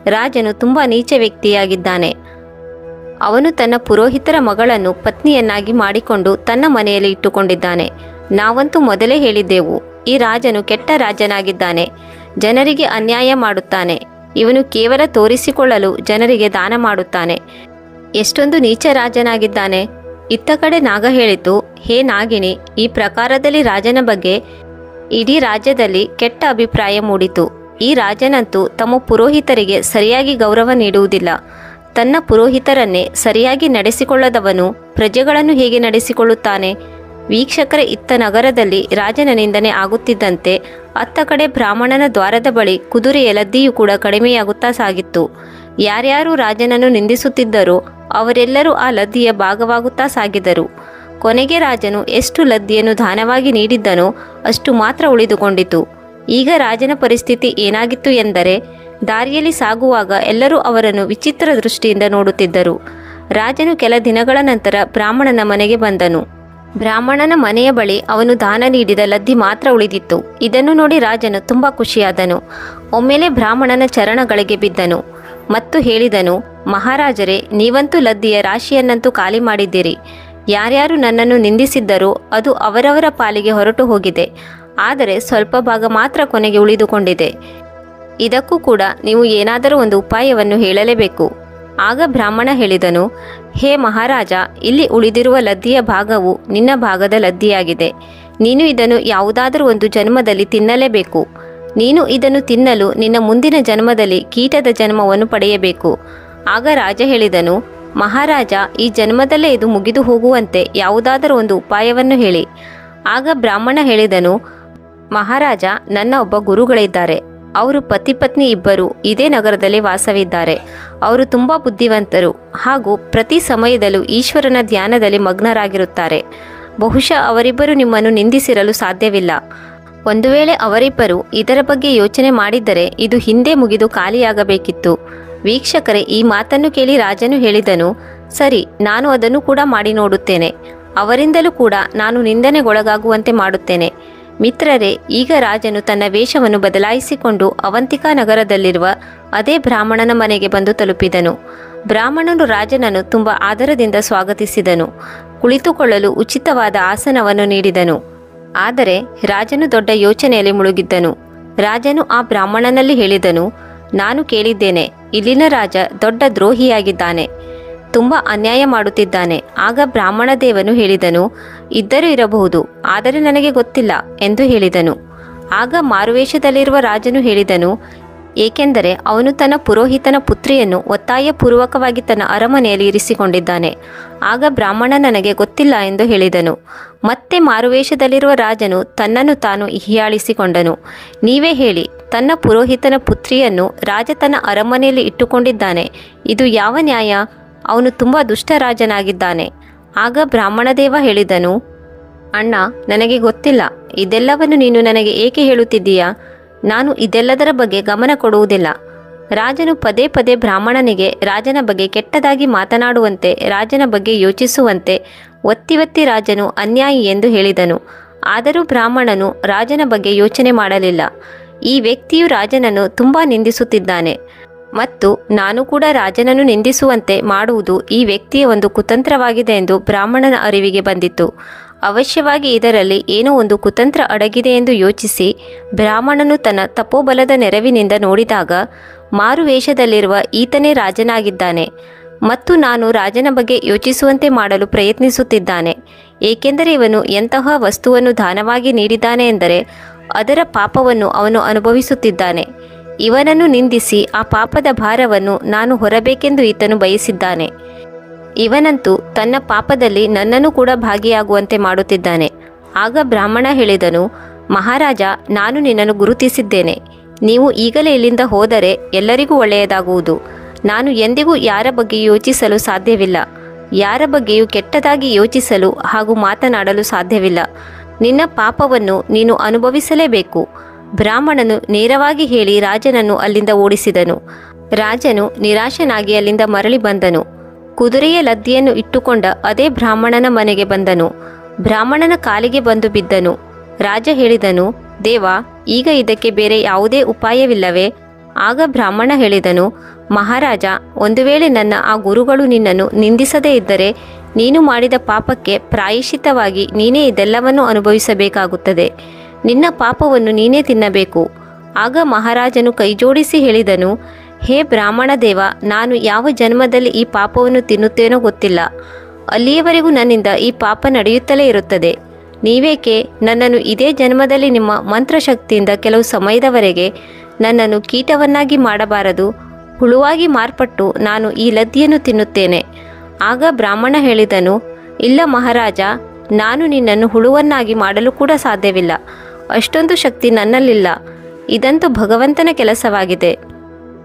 ರಾಜನು ತುಂಬ ನೀಚ ವ್ಯಕ್ತಿಯಾಗಿದ್ದಾನೆ. ಅವನು ತನ್ನ ಪುರೋಹಿತರ ಮಗಳನ್ನು ಪತ್ನಿಯನ್ನಾಗಿ ಮಾಡಿಕೊಂಡು ತನ್ನ ಮನೆಯಲ್ಲಿ ಇಟ್ಟುಕೊಂಡಿದ್ದಾನೆ. ನಾವಂತೂ ಮೊದಲೇ ಹೇಳಿದ್ದೆವು, ಈ ರಾಜನು ಕೆಟ್ಟ ರಾಜನಾಗಿದ್ದಾನೆ. ಜನರಿಗೆ ಅನ್ಯಾಯ ಮಾಡುತ್ತಾನೆ. ಇವನು ಕೇವಲ ತೋರಿಸಿಕೊಳ್ಳಲು ಜನರಿಗೆ ದಾನ ಮಾಡುತ್ತಾನೆ. ಎಷ್ಟೊಂದು ನೀಚ ರಾಜನಾಗಿದ್ದಾನೆ. ಇತ್ತ ಕಡೆ ನಾಗ ಹೇಳಿತು, ಹೇ ನಾಗಿಣಿ, ಈ ಪ್ರಕಾರದಲ್ಲಿ ರಾಜನ ಬಗ್ಗೆ ಇಡೀ ರಾಜ್ಯದಲ್ಲಿ ಕೆಟ್ಟ ಅಭಿಪ್ರಾಯ ಮೂಡಿತು. ಈ ರಾಜನಂತೂ ತಮ್ಮ ಪುರೋಹಿತರಿಗೆ ಸರಿಯಾಗಿ ಗೌರವ ನೀಡುವುದಿಲ್ಲ. ತನ್ನ ಪುರೋಹಿತರನ್ನೇ ಸರಿಯಾಗಿ ನಡೆಸಿಕೊಳ್ಳದವನು ಪ್ರಜೆಗಳನ್ನು ಹೇಗೆ ನಡೆಸಿಕೊಳ್ಳುತ್ತಾನೆ? ವೀಕ್ಷಕರ, ಇತ್ತ ನಗರದಲ್ಲಿ ರಾಜನ ನಿಂದನೆ ಆಗುತ್ತಿದ್ದಂತೆ ಅತ್ತ ಕಡೆ ಬ್ರಾಹ್ಮಣನ ದ್ವಾರದ ಬಳಿ ಕುದುರೆಯ ಲದ್ದಿಯೂ ಕೂಡ ಕಡಿಮೆಯಾಗುತ್ತಾ ಸಾಗಿತ್ತು. ಯಾರ್ಯಾರು ರಾಜನನ್ನು ನಿಂದಿಸುತ್ತಿದ್ದರೋ ಅವರೆಲ್ಲರೂ ಆ ಲದ್ದಿಯ ಭಾಗವಾಗುತ್ತಾ ಸಾಗಿದರು. ಕೊನೆಗೆ ರಾಜನು ಎಷ್ಟು ಲದ್ದಿಯನ್ನು ದಾನವಾಗಿ ನೀಡಿದ್ದನೋ ಅಷ್ಟು ಮಾತ್ರ ಉಳಿದುಕೊಂಡಿತು. ಈಗ ರಾಜನ ಪರಿಸ್ಥಿತಿ ಏನಾಗಿತ್ತು ಎಂದರೆ, ದಾರಿಯಲ್ಲಿ ಸಾಗುವಾಗ ಎಲ್ಲರೂ ಅವರನ್ನು ವಿಚಿತ್ರ ದೃಷ್ಟಿಯಿಂದ ನೋಡುತ್ತಿದ್ದರು. ರಾಜನು ಕೆಲ ದಿನಗಳ ನಂತರ ಬ್ರಾಹ್ಮಣನ ಮನೆಗೆ ಬಂದನು. ಬ್ರಾಹ್ಮಣನ ಮನೆಯ ಬಳಿ ಅವನು ದಾನ ನೀಡಿದ ಲದ್ದಿ ಮಾತ್ರ ಉಳಿದಿತ್ತು. ಇದನ್ನು ನೋಡಿ ರಾಜನು ತುಂಬ ಖುಷಿಯಾದನು. ಒಮ್ಮೆಲೆ ಬ್ರಾಹ್ಮಣನ ಚರಣಗಳಿಗೆ ಬಿದ್ದನು ಮತ್ತು ಹೇಳಿದನು, ಮಹಾರಾಜರೇ, ನೀವಂತೂ ಲದ್ದಿಯ ರಾಶಿಯನ್ನಂತೂ ಖಾಲಿ ಮಾಡಿದ್ದೀರಿ. ಯಾರ್ಯಾರು ನನ್ನನ್ನು ನಿಂದಿಸಿದ್ದರೋ ಅದು ಅವರವರ ಪಾಲಿಗೆ ಹೊರಟು ಹೋಗಿದೆ. ಆದರೆ ಸ್ವಲ್ಪ ಭಾಗ ಮಾತ್ರ ಕೊನೆಗೆ ಉಳಿದುಕೊಂಡಿದೆ. ಇದಕ್ಕೂ ಕೂಡ ನೀವು ಏನಾದರೂ ಒಂದು ಉಪಾಯವನ್ನು ಹೇಳಲೇಬೇಕು. ಆಗ ಬ್ರಾಹ್ಮಣ ಹೇಳಿದನು, ಹೇ ಮಹಾರಾಜ, ಇಲ್ಲಿ ಉಳಿದಿರುವ ಲದ್ದಿಯ ಭಾಗವು ನಿನ್ನ ಭಾಗದ ಲದ್ದಿಯಾಗಿದೆ. ನೀನು ಇದನ್ನು ಯಾವುದಾದರೂ ಒಂದು ಜನ್ಮದಲ್ಲಿ ತಿನ್ನಲೇಬೇಕು. ನೀನು ಇದನ್ನು ತಿನ್ನಲು ನಿನ್ನ ಮುಂದಿನ ಜನ್ಮದಲ್ಲಿ ಕೀಟದ ಜನ್ಮವನ್ನು ಪಡೆಯಬೇಕು. ಆಗ ರಾಜ ಹೇಳಿದನು, ಮಹಾರಾಜ, ಈ ಜನ್ಮದಲ್ಲೇ ಇದು ಮುಗಿದು ಹೋಗುವಂತೆ ಯಾವುದಾದರೂ ಒಂದು ಉಪಾಯವನ್ನು ಹೇಳಿ. ಆಗ ಬ್ರಾಹ್ಮಣ ಹೇಳಿದನು, ಮಹಾರಾಜ, ನನ್ನ ಒಬ್ಬ ಗುರುಗಳಿದ್ದಾರೆ. ಅವರು ಪತಿ ಪತ್ನಿ ಇಬ್ಬರು ಇದೇ ನಗರದಲ್ಲಿ ವಾಸವಿದ್ದಾರೆ. ಅವರು ತುಂಬ ಬುದ್ಧಿವಂತರು ಹಾಗೂ ಪ್ರತಿ ಸಮಯದಲ್ಲೂ ಈಶ್ವರನ ಧ್ಯಾನದಲ್ಲಿ ಮಗ್ನರಾಗಿರುತ್ತಾರೆ. ಬಹುಶಃ ಅವರಿಬ್ಬರು ನಿಮ್ಮನ್ನು ನಿಂದಿಸಿರಲು ಸಾಧ್ಯವಿಲ್ಲ. ಒಂದು ವೇಳೆ ಅವರಿಬ್ಬರು ಇದರ ಬಗ್ಗೆ ಯೋಚನೆ ಮಾಡಿದ್ದರೆ ಇದು ಹಿಂದೆ ಮುಗಿದು ಖಾಲಿಯಾಗಬೇಕಿತ್ತು. ವೀಕ್ಷಕರೇ, ಈ ಮಾತನ್ನು ಕೇಳಿ ರಾಜನು ಹೇಳಿದನು, ಸರಿ, ನಾನು ಅದನ್ನು ಕೂಡ ಮಾಡಿ ನೋಡುತ್ತೇನೆ. ಅವರಿಂದಲೂ ಕೂಡ ನಾನು ನಿಂದನೆಗೊಳಗಾಗುವಂತೆ ಮಾಡುತ್ತೇನೆ. ಮಿತ್ರರೇ, ಈಗ ರಾಜನು ತನ್ನ ವೇಷವನ್ನು ಬದಲಾಯಿಸಿಕೊಂಡು ಅವಂತಿಕಾ ನಗರದಲ್ಲಿರುವ ಅದೇ ಬ್ರಾಹ್ಮಣನ ಮನೆಗೆ ಬಂದು ತಲುಪಿದನು. ಬ್ರಾಹ್ಮಣನು ರಾಜನನ್ನು ತುಂಬ ಆದರದಿಂದ ಸ್ವಾಗತಿಸಿದನು. ಕುಳಿತುಕೊಳ್ಳಲು ಉಚಿತವಾದ ಆಸನವನ್ನು ನೀಡಿದನು. ಆದರೆ ರಾಜನು ದೊಡ್ಡ ಯೋಚನೆಯಲ್ಲಿ ಮುಳುಗಿದ್ದನು. ರಾಜನು ಆ ಬ್ರಾಹ್ಮಣನಲ್ಲಿ ಹೇಳಿದನು, ನಾನು ಕೇಳಿದ್ದೇನೆ, ಇಲ್ಲಿನ ರಾಜ ದೊಡ್ಡ ದ್ರೋಹಿಯಾಗಿದ್ದಾನೆ, ತುಂಬ ಅನ್ಯಾಯ ಮಾಡುತ್ತಿದ್ದಾನೆ. ಆಗ ಬ್ರಾಹ್ಮಣ ದೇವನು ಹೇಳಿದನು, ಇದ್ದರೂ ಇರಬಹುದು, ಆದರೆ ನನಗೆ ಗೊತ್ತಿಲ್ಲ ಎಂದು ಹೇಳಿದನು. ಆಗ ಮಾರುವೇಷದಲ್ಲಿರುವ ರಾಜನು ಹೇಳಿದನು, ಏಕೆಂದರೆ ಅವನು ತನ್ನ ಪುರೋಹಿತನ ಪುತ್ರಿಯನ್ನು ಒತ್ತಾಯಪೂರ್ವಕವಾಗಿ ತನ್ನ ಅರಮನೆಯಲ್ಲಿ ಇರಿಸಿಕೊಂಡಿದ್ದಾನೆ. ಆಗ ಬ್ರಾಹ್ಮಣ ನನಗೆ ಗೊತ್ತಿಲ್ಲ ಎಂದು ಹೇಳಿದನು. ಮತ್ತೆ ಮಾರುವೇಷದಲ್ಲಿರುವ ರಾಜನು ತನ್ನನ್ನು ತಾನು ಹೀಯಾಳಿಸಿಕೊಂಡನು. ನೀವೇ ಹೇಳಿ, ತನ್ನ ಪುರೋಹಿತನ ಪುತ್ರಿಯನ್ನು ರಾಜ ತನ್ನ ಅರಮನೆಯಲ್ಲಿ ಇಟ್ಟುಕೊಂಡಿದ್ದಾನೆ. ಇದು ಯಾವ ನ್ಯಾಯ? ಅವನು ತುಂಬ ದುಷ್ಟ ರಾಜನಾಗಿದ್ದಾನೆ. ಆಗ ಬ್ರಾಹ್ಮಣದೇವ ಹೇಳಿದನು, ಅಣ್ಣ, ನನಗೆ ಗೊತ್ತಿಲ್ಲ. ಇದೆಲ್ಲವನ್ನು ನೀನು ನನಗೆ ಏಕೆ ಹೇಳುತ್ತಿದ್ದೀಯಾ? ನಾನು ಇದೆಲ್ಲದರ ಬಗ್ಗೆ ಗಮನ ಕೊಡುವುದಿಲ್ಲ. ರಾಜನು ಪದೇ ಪದೇ ಬ್ರಾಹ್ಮಣನಿಗೆ ರಾಜನ ಬಗ್ಗೆ ಕೆಟ್ಟದಾಗಿ ಮಾತನಾಡುವಂತೆ, ರಾಜನ ಬಗ್ಗೆ ಯೋಚಿಸುವಂತೆ ಒತ್ತಿ ರಾಜನು ಅನ್ಯಾಯಿ ಎಂದು ಹೇಳಿದನು. ಆದರೂ ಬ್ರಾಹ್ಮಣನು ರಾಜನ ಬಗ್ಗೆ ಯೋಚನೆ ಮಾಡಲಿಲ್ಲ. ಈ ವ್ಯಕ್ತಿಯು ರಾಜನನ್ನು ತುಂಬ ನಿಂದಿಸುತ್ತಿದ್ದಾನೆ ಮತ್ತು ನಾನು ಕೂಡ ರಾಜನನ್ನು ನಿಂದಿಸುವಂತೆ ಮಾಡುವುದು ಈ ವ್ಯಕ್ತಿಯ ಒಂದು ಕುತಂತ್ರವಾಗಿದೆ ಎಂದು ಬ್ರಾಹ್ಮಣನ ಅರಿವಿಗೆ ಬಂದಿತು. ಅವಶ್ಯವಾಗಿ ಇದರಲ್ಲಿ ಏನೋ ಒಂದು ಕುತಂತ್ರ ಅಡಗಿದೆ ಎಂದು ಯೋಚಿಸಿ ಬ್ರಾಹ್ಮಣನು ತನ್ನ ತಪೋಬಲದ ನೆರವಿನಿಂದ ನೋಡಿದಾಗ ಮಾರುವೇಷದಲ್ಲಿರುವ ಈತನೇ ರಾಜನಾಗಿದ್ದಾನೆ ಮತ್ತು ನಾನು ರಾಜನ ಬಗ್ಗೆ ಯೋಚಿಸುವಂತೆ ಮಾಡಲು ಪ್ರಯತ್ನಿಸುತ್ತಿದ್ದಾನೆ. ಏಕೆಂದರೆ ಇವನು ಎಂತಹ ವಸ್ತುವನ್ನು ದಾನವಾಗಿ ನೀಡಿದ್ದಾನೆ ಎಂದರೆ ಅದರ ಪಾಪವನ್ನು ಅವನು ಅನುಭವಿಸುತ್ತಿದ್ದಾನೆ. ಇವನನ್ನು ನಿಂದಿಸಿ ಆ ಪಾಪದ ಭಾರವನ್ನು ನಾನು ಹೊರಬೇಕೆಂದು ಈತನು ಬಯಸಿದ್ದಾನೆ. ಇವನಂತೂ ತನ್ನ ಪಾಪದಲ್ಲಿ ನನ್ನನ್ನು ಕೂಡ ಭಾಗಿಯಾಗುವಂತೆ ಮಾಡುತ್ತಿದ್ದಾನೆ. ಆಗ ಬ್ರಾಹ್ಮಣ ಹೇಳಿದನು, ಮಹಾರಾಜ, ನಾನು ನಿನ್ನನ್ನು ಗುರುತಿಸಿದ್ದೇನೆ. ನೀವು ಈಗಲೇ ಇಲ್ಲಿಂದ ಹೋದರೆ ಎಲ್ಲರಿಗೂ ಒಳ್ಳೆಯದಾಗುವುದು. ನಾನು ಎಂದಿಗೂ ಯಾರ ಬಗ್ಗೆ ಯೋಚಿಸಲು ಸಾಧ್ಯವಿಲ್ಲ. ಯಾರ ಬಗ್ಗೆಯೂ ಕೆಟ್ಟದಾಗಿ ಯೋಚಿಸಲು ಹಾಗೂ ಮಾತನಾಡಲು ಸಾಧ್ಯವಿಲ್ಲ. ನಿನ್ನ ಪಾಪವನ್ನು ನೀನು ಅನುಭವಿಸಲೇಬೇಕು. ಬ್ರಾಹ್ಮಣನು ನೇರವಾಗಿ ಹೇಳಿ ರಾಜನನ್ನು ಅಲ್ಲಿಂದ ಓಡಿಸಿದನು. ರಾಜನು ನಿರಾಶನಾಗಿ ಅಲ್ಲಿಂದ ಮರಳಿ ಬಂದನು. ಕುದುರೆಯ ಲದ್ದಿಯನ್ನು ಇಟ್ಟುಕೊಂಡ ಅದೇ ಬ್ರಾಹ್ಮಣನ ಮನೆಗೆ ಬಂದನು. ಬ್ರಾಹ್ಮಣನ ಕಾಲಿಗೆ ಬಂದು ಬಿದ್ದನು. ರಾಜ ಹೇಳಿದನು, ದೇವ, ಈಗ ಇದಕ್ಕೆ ಬೇರೆ ಯಾವುದೇ ಉಪಾಯವಿಲ್ಲವೇ? ಆಗ ಬ್ರಾಹ್ಮಣ ಹೇಳಿದನು, ಮಹಾರಾಜ, ಒಂದು ವೇಳೆ ನನ್ನ ಆ ಗುರುಗಳು ನಿನ್ನನ್ನು ನಿಂದಿಸದೇ ಇದ್ದರೆ ನೀನು ಮಾಡಿದ ಪಾಪಕ್ಕೆ ಪ್ರಾಯಶ್ಚಿತ್ತವಾಗಿ ನೀನೇ ಇದೆಲ್ಲವನ್ನು ಅನುಭವಿಸಬೇಕಾಗುತ್ತದೆ. ನಿನ್ನ ಪಾಪವನ್ನು ನೀನೇ ತಿನ್ನಬೇಕು. ಆಗ ಮಹಾರಾಜನು ಕೈಜೋಡಿಸಿ ಹೇಳಿದನು, ಹೇ ಬ್ರಾಹ್ಮಣ ದೇವ, ನಾನು ಯಾವ ಜನ್ಮದಲ್ಲಿ ಈ ಪಾಪವನ್ನು ತಿನ್ನುತ್ತೇನೋ ಗೊತ್ತಿಲ್ಲ. ಅಲ್ಲಿಯವರೆಗೂ ನನ್ನಿಂದ ಈ ಪಾಪ ನಡೆಯುತ್ತಲೇ ಇರುತ್ತದೆ. ನೀವೇಕೆ ನನ್ನನ್ನು ಇದೇ ಜನ್ಮದಲ್ಲಿ ನಿಮ್ಮ ಮಂತ್ರಶಕ್ತಿಯಿಂದ ಕೆಲವು ಸಮಯದವರೆಗೆ ನನ್ನನ್ನು ಕೀಟವನ್ನಾಗಿ ಮಾಡಬಾರದು? ಹುಳುವಾಗಿ ಮಾರ್ಪಟ್ಟು ನಾನು ಈ ಲದ್ದಿಯನ್ನು ತಿನ್ನುತ್ತೇನೆ. ಆಗ ಬ್ರಾಹ್ಮಣ ಹೇಳಿದನು, ಇಲ್ಲ ಮಹಾರಾಜ, ನಾನು ನಿನ್ನನ್ನು ಹುಳುವನ್ನಾಗಿ ಮಾಡಲು ಕೂಡ ಸಾಧ್ಯವಿಲ್ಲ. ಅಷ್ಟೊಂದು ಶಕ್ತಿ ನನ್ನಲ್ಲಿಲ್ಲ. ಇದಂತೂ ಭಗವಂತನ ಕೆಲಸವಾಗಿದೆ.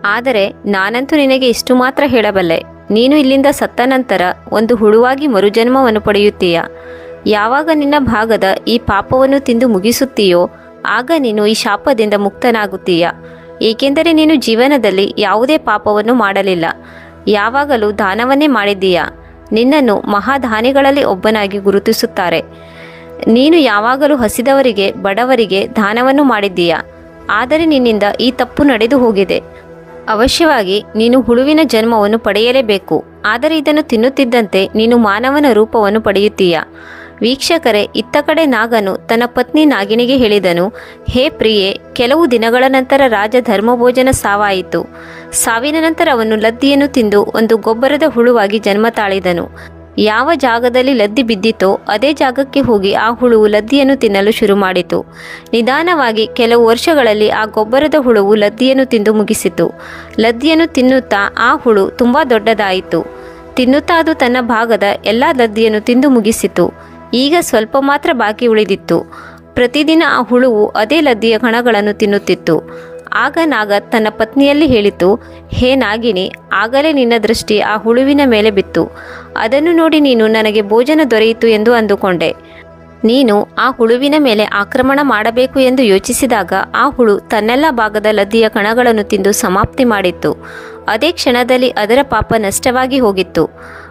ಆದರೆ ನಾನಂತೂ ನಿನಗೆ ಇಷ್ಟು ಮಾತ್ರ ಹೇಳಬಲ್ಲೆ. ನೀನು ಇಲ್ಲಿಂದ ಸತ್ತ ನಂತರ ಒಂದು ಹುಳುವಾಗಿ ಮರುಜನ್ಮವನ್ನು ಪಡೆಯುತ್ತೀಯ. ಯಾವಾಗ ನಿನ್ನ ಭಾಗದ ಈ ಪಾಪವನ್ನು ತಿಂದು ಮುಗಿಸುತ್ತೀಯೋ ಆಗ ನೀನು ಈ ಶಾಪದಿಂದ ಮುಕ್ತನಾಗುತ್ತೀಯ. ಏಕೆಂದರೆ ನೀನು ಜೀವನದಲ್ಲಿ ಯಾವುದೇ ಪಾಪವನ್ನು ಮಾಡಲಿಲ್ಲ. ಯಾವಾಗಲೂ ದಾನವನ್ನೇ ಮಾಡಿದ್ದೀಯ. ನಿನ್ನನ್ನು ಮಹಾದಾನಿಗಳಲ್ಲಿ ಒಬ್ಬನಾಗಿ ಗುರುತಿಸುತ್ತಾರೆ. ನೀನು ಯಾವಾಗಲೂ ಹಸಿದವರಿಗೆ, ಬಡವರಿಗೆ ದಾನವನ್ನು ಮಾಡಿದ್ದೀಯ. ಆದರೆ ನಿನ್ನಿಂದ ಈ ತಪ್ಪು ನಡೆದು ಹೋಗಿದೆ. ಅವಶ್ಯವಾಗಿ ನೀನು ಹುಳುವಿನ ಜನ್ಮವನ್ನು ಪಡೆಯಲೇಬೇಕು. ಆದರೆ ಇದನ್ನು ತಿನ್ನುತ್ತಿದ್ದಂತೆ ನೀನು ಮಾನವನ ರೂಪವನ್ನು ಪಡೆಯುತ್ತೀಯ. ವೀಕ್ಷಕರೇ, ಇತ್ತ ಕಡೆ ನಾಗನು ತನ್ನ ಪತ್ನಿ ನಾಗಿಣಿಗೆ ಹೇಳಿದನು, ಹೇ ಪ್ರಿಯೆ, ಕೆಲವು ದಿನಗಳ ನಂತರ ರಾಜ ಧರ್ಮಭೋಜನ ಸಾವಾಯಿತು. ಸಾವಿನ ನಂತರ ಅವನು ಲದ್ದಿಯನ್ನು ತಿಂದು ಒಂದು ಗೊಬ್ಬರದ ಹುಳುವಾಗಿ ಜನ್ಮ ತಾಳಿದನು. ಯಾವ ಜಾಗದಲ್ಲಿ ಲದ್ದಿ ಬಿದ್ದಿತೋ ಅದೇ ಜಾಗಕ್ಕೆ ಹೋಗಿ ಆ ಹುಳುವು ಲದ್ದಿಯನ್ನು ತಿನ್ನಲು ಶುರು ಮಾಡಿತು. ನಿಧಾನವಾಗಿ ಕೆಲವು ವರ್ಷಗಳಲ್ಲಿ ಆ ಗೊಬ್ಬರದ ಹುಳುವು ಲದ್ದಿಯನ್ನು ತಿಂದು ಮುಗಿಸಿತು. ಲದ್ದಿಯನ್ನು ತಿನ್ನುತ್ತಾ ಆ ಹುಳು ತುಂಬ ದೊಡ್ಡದಾಯಿತು. ತಿನ್ನುತ್ತಾ ಅದು ತನ್ನ ಭಾಗದ ಎಲ್ಲ ಲದ್ದಿಯನ್ನು ತಿಂದು ಮುಗಿಸಿತು. ಈಗ ಸ್ವಲ್ಪ ಮಾತ್ರ ಬಾಕಿ ಉಳಿದಿತ್ತು. ಪ್ರತಿದಿನ ಆ ಹುಳುವು ಅದೇ ಲದ್ದಿಯ ಕಣಗಳನ್ನು ತಿನ್ನುತ್ತಿತ್ತು. ಆಗ ನಾಗ ತನ್ನ ಪತ್ನಿಯಲ್ಲಿ ಹೇಳಿತು, ಹೇ ನಾಗಿನಿ, ಆಗಲೇ ನಿನ್ನ ದೃಷ್ಟಿ ಆ ಹುಳುವಿನ ಮೇಲೆ ಬಿತ್ತು. ಅದನ್ನು ನೋಡಿ ನೀನು ನನಗೆ ಭೋಜನ ದೊರೆಯಿತು ಎಂದು ಅಂದುಕೊಂಡೆ. ನೀನು ಆ ಹುಳುವಿನ ಮೇಲೆ ಆಕ್ರಮಣ ಮಾಡಬೇಕು ಎಂದು ಯೋಚಿಸಿದಾಗ ಆ ಹುಳು ತನ್ನೆಲ್ಲ ಭಾಗದ ಲದ್ದಿಯ ಕಣಗಳನ್ನು ತಿಂದು ಸಮಾಪ್ತಿ ಮಾಡಿತ್ತು. ಅದೇ ಕ್ಷಣದಲ್ಲಿ ಅದರ ಪಾಪ ನಷ್ಟವಾಗಿ ಹೋಗಿತ್ತು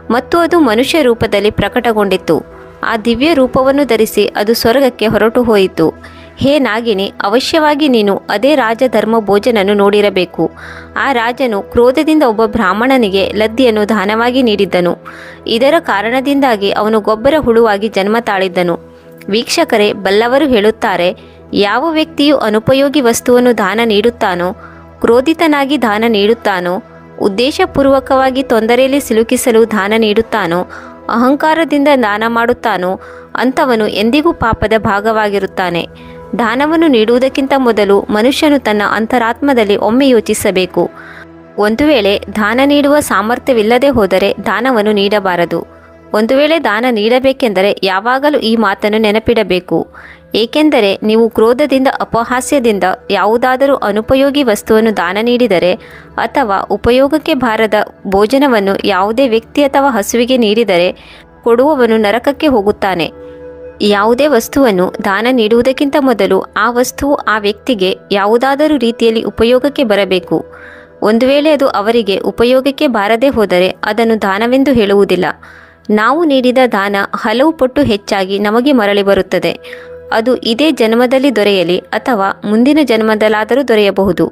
ಮತ್ತು ಅದು ಮನುಷ್ಯ ರೂಪದಲ್ಲಿ ಪ್ರಕಟಗೊಂಡಿತ್ತು. ಆ ದಿವ್ಯ ರೂಪವನ್ನು ಧರಿಸಿ ಅದು ಸ್ವರ್ಗಕ್ಕೆ ಹೊರಟು ಹೋಯಿತು. ಹೇ ನಾಗಿನಿ, ಅವಶ್ಯವಾಗಿ ನೀನು ಅದೇ ರಾಜ ಧರ್ಮ ಭೋಜನನ್ನು ನೋಡಿರಬೇಕು. ಆ ರಾಜನು ಕ್ರೋಧದಿಂದ ಒಬ್ಬ ಬ್ರಾಹ್ಮಣನಿಗೆ ಲದ್ದಿಯನ್ನು ದಾನವಾಗಿ ನೀಡಿದ್ದನು. ಇದರ ಕಾರಣದಿಂದಾಗಿ ಅವನು ಗೊಬ್ಬರ ಹುಳುವಾಗಿ ಜನ್ಮ ತಾಳಿದ್ದನು. ವೀಕ್ಷಕರೇ, ಬಲ್ಲವರು ಹೇಳುತ್ತಾರೆ, ಯಾವ ವ್ಯಕ್ತಿಯು ಅನುಪಯೋಗಿ ವಸ್ತುವನ್ನು ದಾನ ನೀಡುತ್ತಾನೋ, ಕ್ರೋಧಿತನಾಗಿ ದಾನ ನೀಡುತ್ತಾನೋ, ಉದ್ದೇಶಪೂರ್ವಕವಾಗಿ ತೊಂದರೆಯಲ್ಲಿ ಸಿಲುಕಿಸಲು ದಾನ ನೀಡುತ್ತಾನೋ, ಅಹಂಕಾರದಿಂದ ದಾನ ಮಾಡುತ್ತಾನೋ ಅಂಥವನು ಎಂದಿಗೂ ಪಾಪದ ಭಾಗವಾಗಿರುತ್ತಾನೆ. ದಾನವನ್ನು ನೀಡುವುದಕ್ಕಿಂತ ಮೊದಲು ಮನುಷ್ಯನು ತನ್ನ ಅಂತರಾತ್ಮದಲ್ಲಿ ಒಮ್ಮೆ ಯೋಚಿಸಬೇಕು. ಒಂದು ವೇಳೆ ದಾನ ನೀಡುವ ಸಾಮರ್ಥ್ಯವಿಲ್ಲದೆ ಹೋದರೆ ದಾನವನ್ನು ನೀಡಬಾರದು. ಒಂದು ವೇಳೆ ದಾನ ನೀಡಬೇಕೆಂದರೆ ಯಾವಾಗಲೂ ಈ ಮಾತನ್ನು ನೆನಪಿಡಬೇಕು. ಏಕೆಂದರೆ ನೀವು ಕ್ರೋಧದಿಂದ, ಅಪಹಾಸ್ಯದಿಂದ ಯಾವುದಾದರೂ ಅನುಪಯೋಗಿ ವಸ್ತುವನ್ನು ದಾನ ನೀಡಿದರೆ ಅಥವಾ ಉಪಯೋಗಕ್ಕೆ ಬಾರದ ಭೋಜನವನ್ನು ಯಾವುದೇ ವ್ಯಕ್ತಿ ಅಥವಾ ಹಸುವಿಗೆ ನೀಡಿದರೆ ಕೊಡುವವನು ನರಕಕ್ಕೆ ಹೋಗುತ್ತಾನೆ. ಯಾವುದೇ ವಸ್ತುವನ್ನು ದಾನ ನೀಡುವುದಕ್ಕಿಂತ ಮೊದಲು ಆ ವಸ್ತುವು ಆ ವ್ಯಕ್ತಿಗೆ ಯಾವುದಾದರೂ ರೀತಿಯಲ್ಲಿ ಉಪಯೋಗಕ್ಕೆ ಬರಬೇಕು. ಒಂದು ವೇಳೆ ಅದು ಅವರಿಗೆ ಉಪಯೋಗಕ್ಕೆ ಬಾರದೇ ಹೋದರೆ ಅದನ್ನು ದಾನವೆಂದು ಹೇಳುವುದಿಲ್ಲ. ನಾವು ನೀಡಿದ ದಾನ ಹಲವು ಪಟ್ಟು ಹೆಚ್ಚಾಗಿ ನಮಗೆ ಮರಳಿ ಬರುತ್ತದೆ. ಅದು ಇದೇ ಜನ್ಮದಲ್ಲಿ ದೊರೆಯಲಿ ಅಥವಾ ಮುಂದಿನ ಜನ್ಮದಲ್ಲಾದರೂ ದೊರೆಯಬಹುದು.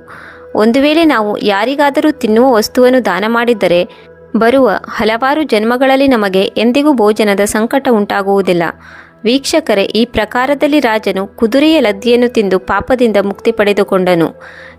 ಒಂದು ವೇಳೆ ನಾವು ಯಾರಿಗಾದರೂ ತಿನ್ನುವ ವಸ್ತುವನ್ನು ದಾನ ಮಾಡಿದ್ದರೆ ಬರುವ ಹಲವಾರು ಜನ್ಮಗಳಲ್ಲಿ ನಮಗೆ ಎಂದಿಗೂ ಭೋಜನದ ಸಂಕಟ ಉಂಟಾಗುವುದಿಲ್ಲ. ವೀಕ್ಷಕರೇ, ಈ ಪ್ರಕಾರದಲ್ಲಿ ರಾಜನು ಕುದುರೆಯ ಲದ್ದಿಯನ್ನು ತಿಂದು ಪಾಪದಿಂದ ಮುಕ್ತಿ ಪಡೆದುಕೊಂಡನು.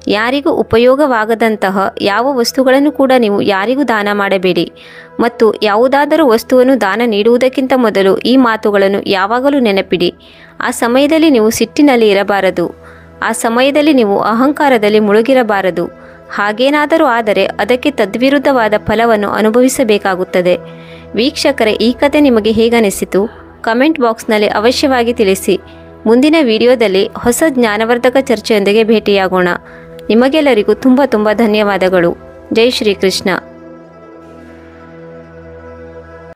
ಯಾರಿಗೂ ಉಪಯೋಗವಾಗದಂತಹ ಯಾವ ವಸ್ತುಗಳನ್ನು ಕೂಡ ನೀವು ಯಾರಿಗೂ ದಾನ ಮಾಡಬೇಡಿ. ಮತ್ತು ಯಾವುದಾದರೂ ವಸ್ತುವನ್ನು ದಾನ ನೀಡುವುದಕ್ಕಿಂತ ಮೊದಲು ಈ ಮಾತುಗಳನ್ನು ಯಾವಾಗಲೂ ನೆನಪಿಡಿ. ಆ ಸಮಯದಲ್ಲಿ ನೀವು ಸಿಟ್ಟಿನಲ್ಲಿ ಇರಬಾರದು. ಆ ಸಮಯದಲ್ಲಿ ನೀವು ಅಹಂಕಾರದಲ್ಲಿ ಮುಳುಗಿರಬಾರದು. ಹಾಗೇನಾದರೂ ಆದರೆ ಅದಕ್ಕೆ ತದ್ವಿರುದ್ಧವಾದ ಫಲವನ್ನು ಅನುಭವಿಸಬೇಕಾಗುತ್ತದೆ. ವೀಕ್ಷಕರೇ, ಈ ಕತೆ ನಿಮಗೆ ಹೇಗನಿಸಿತು? ಕಮೆಂಟ್ ಬಾಕ್ಸ್ನಲ್ಲಿ ಅವಶ್ಯವಾಗಿ ತಿಳಿಸಿ. ಮುಂದಿನ ವಿಡಿಯೋದಲ್ಲಿ ಹೊಸ ಜ್ಞಾನವರ್ಧಕ ಚರ್ಚೆಯೊಂದಿಗೆ ಭೇಟಿಯಾಗೋಣ. ನಿಮಗೆಲ್ಲರಿಗೂ ತುಂಬ ಧನ್ಯವಾದಗಳು. ಜೈ ಶ್ರೀಕೃಷ್ಣ.